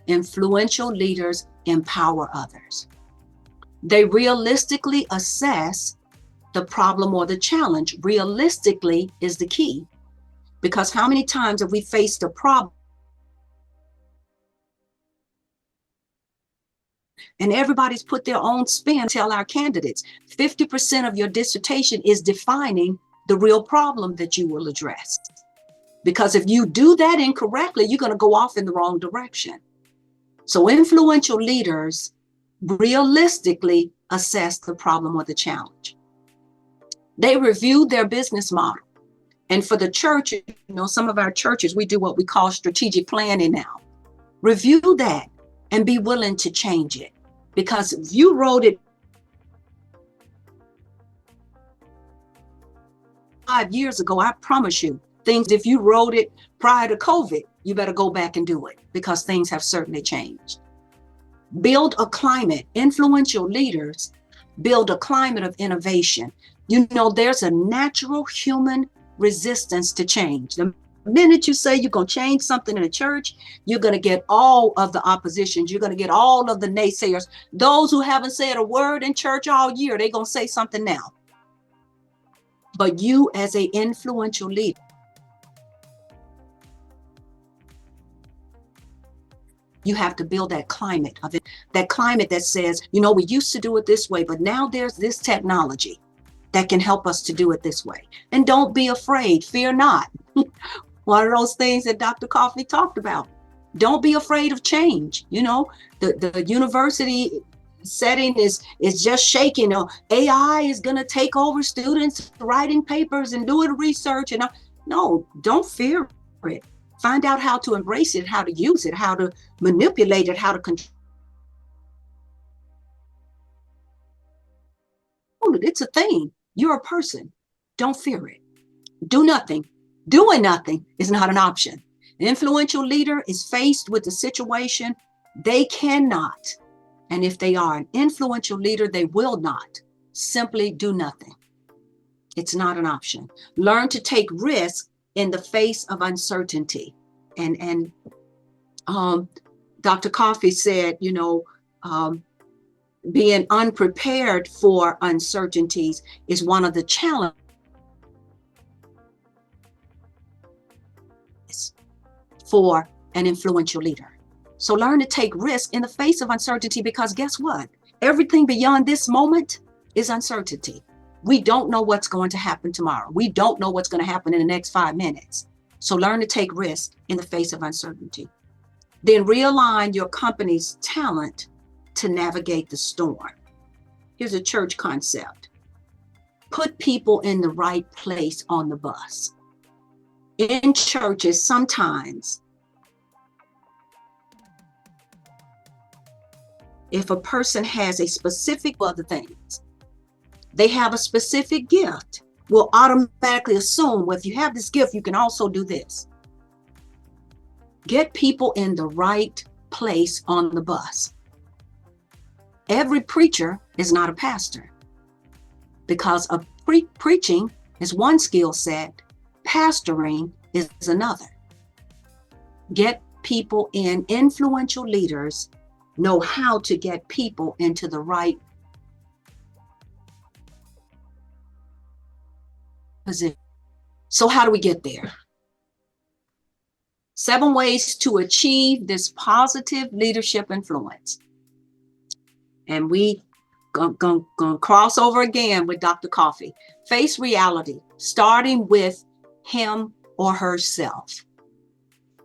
Influential leaders empower others. They realistically assess the problem or the challenge. Realistically is the key, because how many times have we faced a problem and everybody's put their own spin? Tell our candidates 50% of your dissertation is defining the real problem that you will address. Because if you do that incorrectly, you're going to go off in the wrong direction. So influential leaders realistically assess the problem or the challenge. They review their business model. And for the church, some of our churches, we do what we call strategic planning now. Review that and be willing to change it. Because if you wrote it 5 years ago, I promise you, if you wrote it prior to COVID, you better go back and do it, because things have certainly changed. Build a climate. Influential leaders build a climate of innovation. There's a natural human resistance to change. The minute you say you're going to change something in a church, you're going to get all of the oppositions. You're going to get all of the naysayers. Those who haven't said a word in church all year, they're going to say something now. But you, as an influential leader, you have to build that climate of it, that climate that says, we used to do it this way, but now there's this technology that can help us to do it this way. And don't be afraid, fear not. One of those things that Dr. Coffey talked about. Don't be afraid of change. The university setting is just shaking. AI is going to take over students writing papers and doing research. And no, don't fear it. Find out how to embrace it, how to use it, how to manipulate it, how to control it. It's a thing. You're a person. Don't fear it. Do nothing. Doing nothing is not an option. An influential leader is faced with a situation they cannot, and if they are an influential leader, they will not simply do nothing. It's not an option. Learn to take risks in the face of uncertainty. And Dr. Coffey said, being unprepared for uncertainties is one of the challenges for an influential leader. So learn to take risks in the face of uncertainty, because guess what? Everything beyond this moment is uncertainty. We don't know what's going to happen tomorrow. We don't know what's going to happen in the next 5 minutes. So learn to take risks in the face of uncertainty. Then realign your company's talent to navigate the storm. Here's a church concept. Put people in the right place on the bus. In churches, sometimes, if a person has a specific other things, they have a specific gift, we'll automatically assume, well, if you have this gift, you can also do this. Get people in the right place on the bus. Every preacher is not a pastor, because preaching is one skill set, pastoring is another. Get people in. Influential leaders know how to get people into the right position. So how do we get there? 7 ways to achieve this positive leadership influence. And we gonna cross over again with Dr. Coffey. Face reality, starting with him or herself.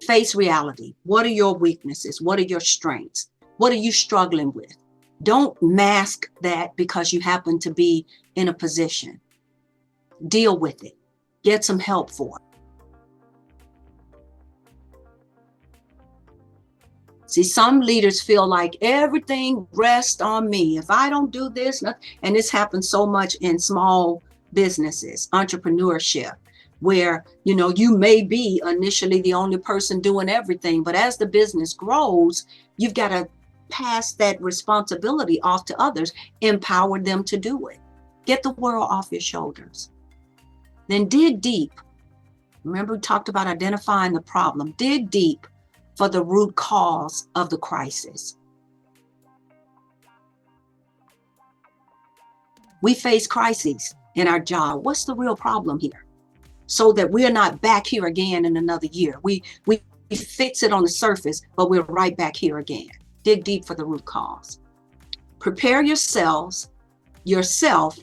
Face reality. What are your weaknesses? What are your strengths? What are you struggling with? Don't mask that because you happen to be in a position. Deal with it. Get some help for it. See, some leaders feel like everything rests on me. If I don't do this, and this happens so much in small businesses, entrepreneurship. where, you know, you may be initially the only person doing everything, but as the business grows, you've got to pass that responsibility off to others, empower them to do it. Get the world off your shoulders. Then dig deep. Remember, we talked about identifying the problem. Dig deep for the root cause of the crisis. We face crises in our job. What's the real problem here? So that we're not back here again in another year. We fix it on the surface, but we're right back here again. Dig deep for the root cause. Prepare yourself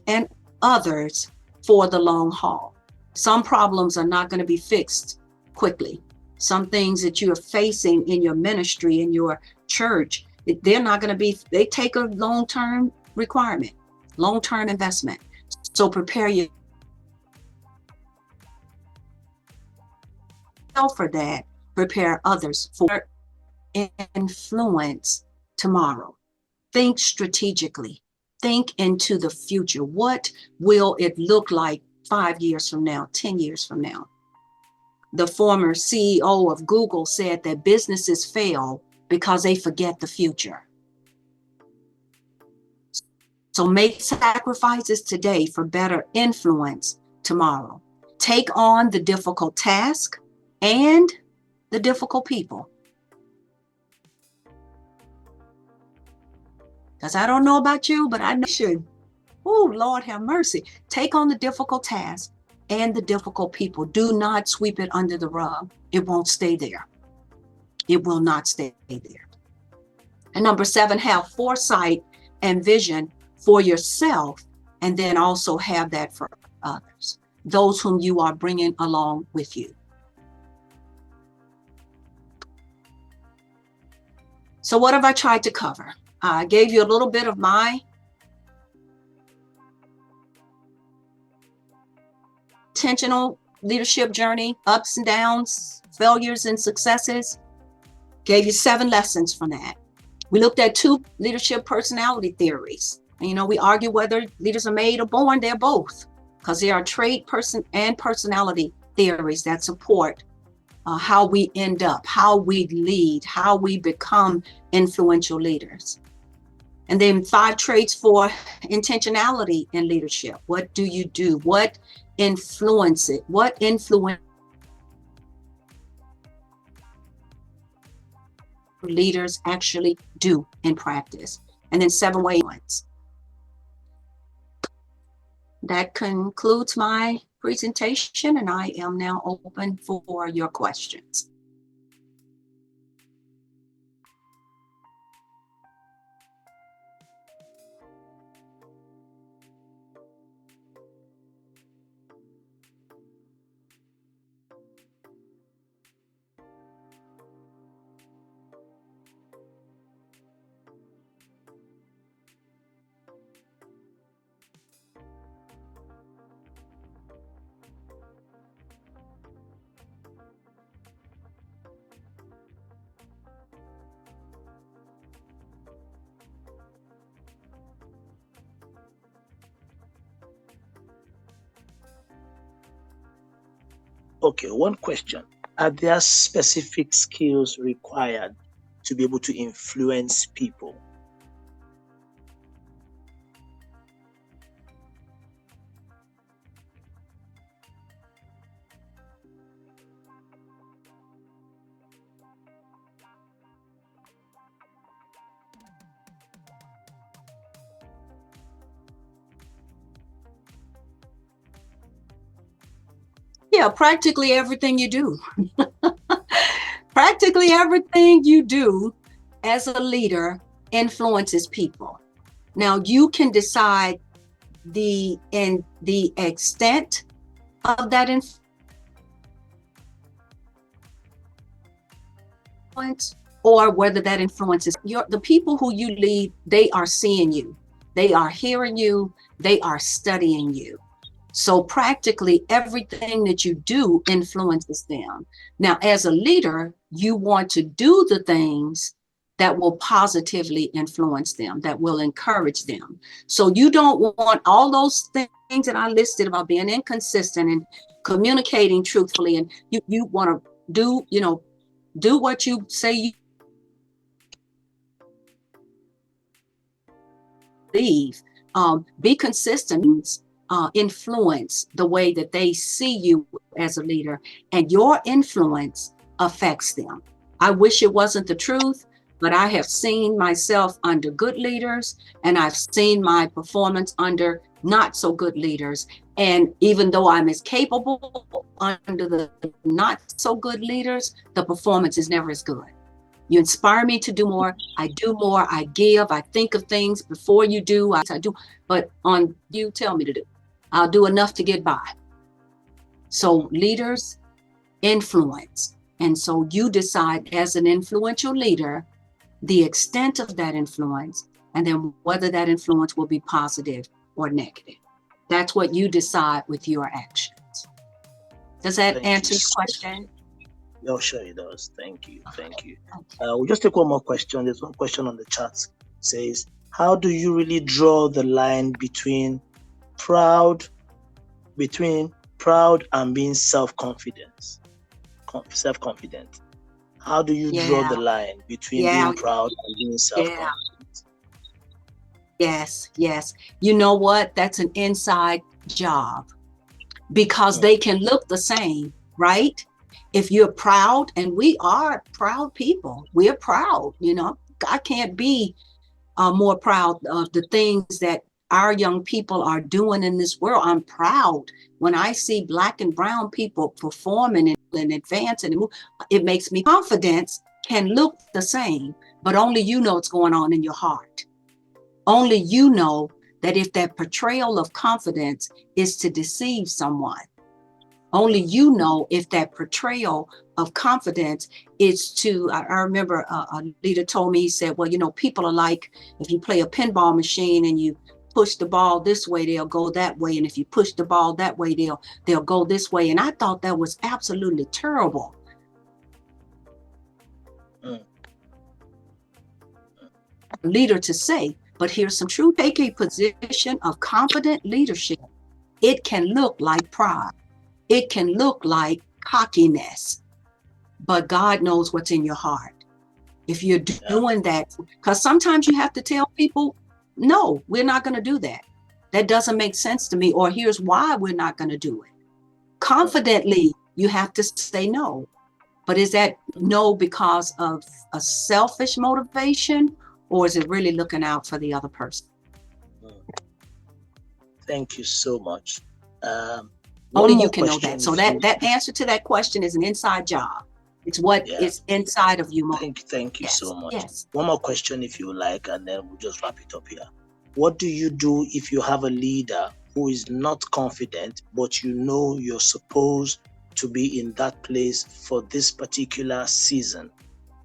and others for the long haul. Some problems are not going to be fixed quickly. Some things that you are facing in your ministry, in your church, they're not going to be, they take a long-term requirement, long-term investment. So prepare yourself for that. Prepare others for influence tomorrow. Think strategically. Think into the future. What will it look like 5 years from now, 10 years from now? The former CEO of Google said that businesses fail because they forget the future. So make sacrifices today for better influence tomorrow. Take on the difficult task and the difficult people. Because I don't know about you, but I know you should. Oh, Lord have mercy. Take on the difficult task and the difficult people. Do not sweep it under the rug. It won't stay there. It will not stay there. And number 7, have foresight and vision for yourself, and then also have that for others, those whom you are bringing along with you. So what have I tried to cover? I gave you a little bit of my intentional leadership journey, ups and downs, failures and successes. Gave you 7 lessons from that. We looked at 2 leadership personality theories. And, you know, we argue whether leaders are made or born. They're both, because there are trait, person, and personality theories that support how we end up, how we lead, how we become influential leaders. And then 5 traits for intentionality in leadership. What do you do? What influence it? What influence leaders actually do in practice? And then 7 ways. That concludes my presentation, and I am now open for your questions. Okay, one question. Are there specific skills required to be able to influence people? Yeah, practically everything you do. Practically everything you do as a leader influences people. Now, you can decide the extent of that influence, or whether that influences the people who you lead. They are seeing you, they are hearing you, they are studying you. So practically everything that you do influences them. Now, as a leader, you want to do the things that will positively influence them, that will encourage them. So you don't want all those things that I listed about being inconsistent and communicating truthfully, and you want to do what you say you believe. Be consistent. Influence the way that they see you as a leader, and your influence affects them. I wish it wasn't the truth, but I have seen myself under good leaders, and I've seen my performance under not so good leaders. And even though I'm as capable under the not so good leaders, the performance is never as good. You inspire me to do more. I do more. I give. I think of things before you do. I do. But on you tell me to do, I'll do enough to get by. So leaders influence. And so you decide as an influential leader, the extent of that influence, and then whether that influence will be positive or negative. That's what you decide with your actions. Does that answer your question? Oh, sure it does. Thank you. Thank you. We'll just take one more question. There's one question on the chat. It says, how do you really draw the line between proud and being self-confident? How do you draw the line between being proud and being self-confident? Yes. You know what? That's an inside job, because they can look the same, right? If you're proud, and we are proud people, we're proud, I can't be more proud of the things that our young people are doing in this world. I'm proud when I see Black and brown people performing and advancing. It makes me confidence can look the same, but only you know what's going on in your heart. Only you know that if that portrayal of confidence is to deceive someone. Only you know if that portrayal of confidence is to, I remember a leader told me, he said, well, people are like, if you play a pinball machine and you push the ball this way, they'll go that way. And if you push the ball that way, they'll go this way. And I thought that was absolutely terrible. Leader to say, but here's some truth. Take a position of confident leadership. It can look like pride. It can look like cockiness, but God knows what's in your heart. If you're doing that, because sometimes you have to tell people, no, we're not going to do that. That doesn't make sense to me, or here's why we're not going to do it. Confidently, you have to say no. But is that no because of a selfish motivation, or is it really looking out for the other person? Thank you so much. Only you can know that. So that answer to that question is an inside job. It's what is inside of you. Thank you so much. Yes. One more question if you like, and then we'll just wrap it up here. What do you do if you have a leader who is not confident, but you're supposed to be in that place for this particular season?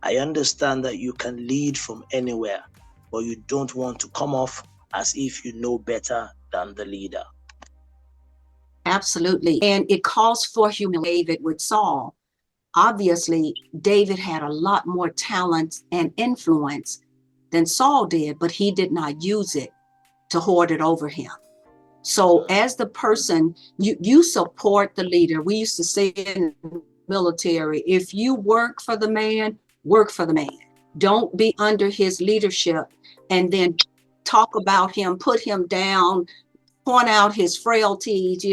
I understand that you can lead from anywhere, but you don't want to come off as if you know better than the leader. Absolutely. And it calls for humility. David with Saul. Obviously, David had a lot more talent and influence than Saul did, but he did not use it to hoard it over him. So as the person, you support the leader. We used to say in the military, if you work for the man, work for the man. Don't be under his leadership and then talk about him, put him down, point out his frailties,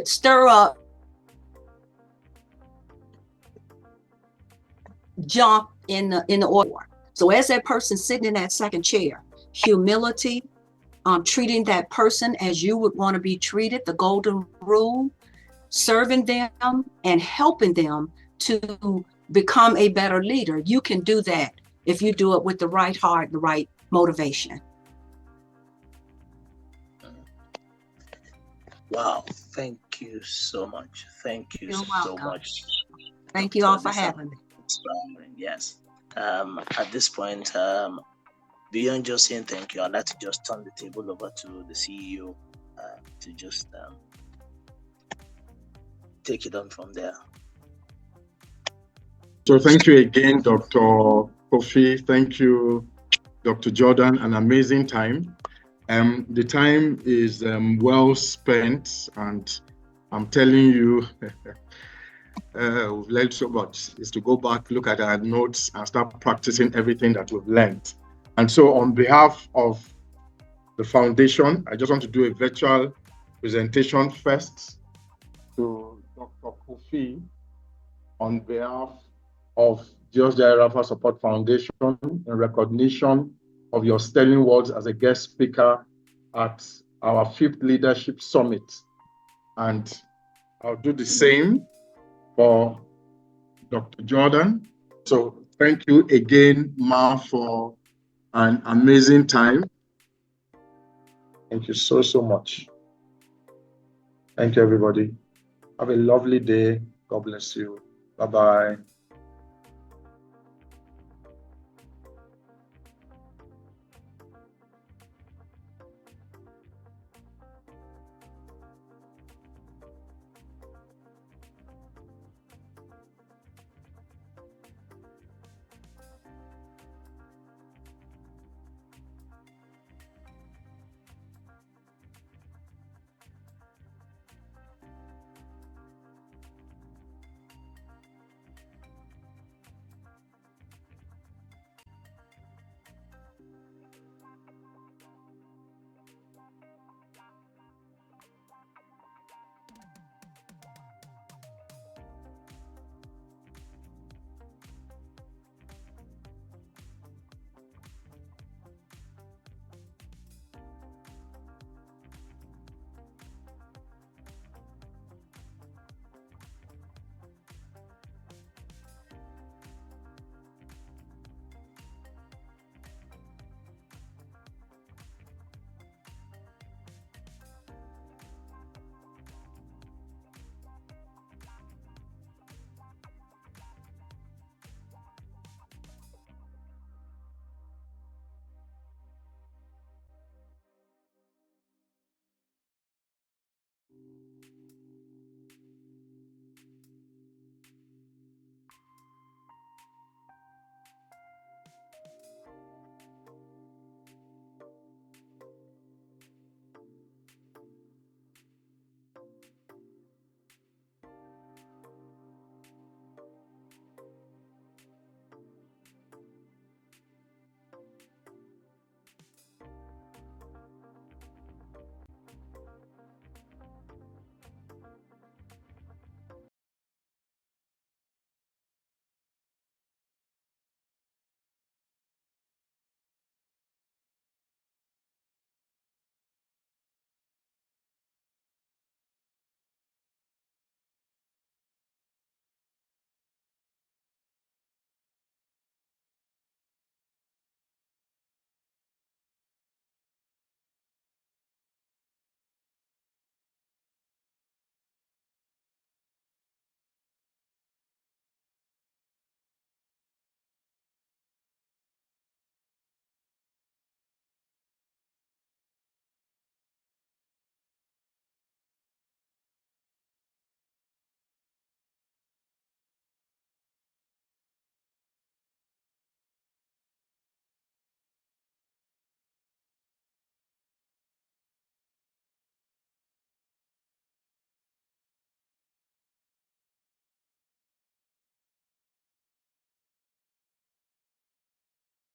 stir up, jump in the order. So as that person sitting in that second chair, humility, treating that person as you would want to be treated, the golden rule, serving them and helping them to become a better leader. You can do that if you do it with the right heart, the right motivation. Wow, thank you so much. Thank you You're so welcome. much. Thank you all for having me. Yes. At this point, beyond just saying thank you, I'd like to just turn the table over to the CEO to just take it on from there. So thank you again, Dr. Kofi. Thank you, Dr. Jordan. An amazing time. The time is well spent, and I'm telling you, we've learned so much. Is to go back, look at our notes, and start practicing everything that we've learned. And so, on behalf of the foundation, I just want to do a virtual presentation first to Dr. Kofi on behalf of George Rafa Support Foundation in recognition of your sterling words as a guest speaker at our 5th Leadership Summit. And I'll do the same for Dr. Jordan. So thank you again, Ma, for an amazing time. Thank you so, so much. Thank you, everybody. Have a lovely day. God bless you. Bye-bye.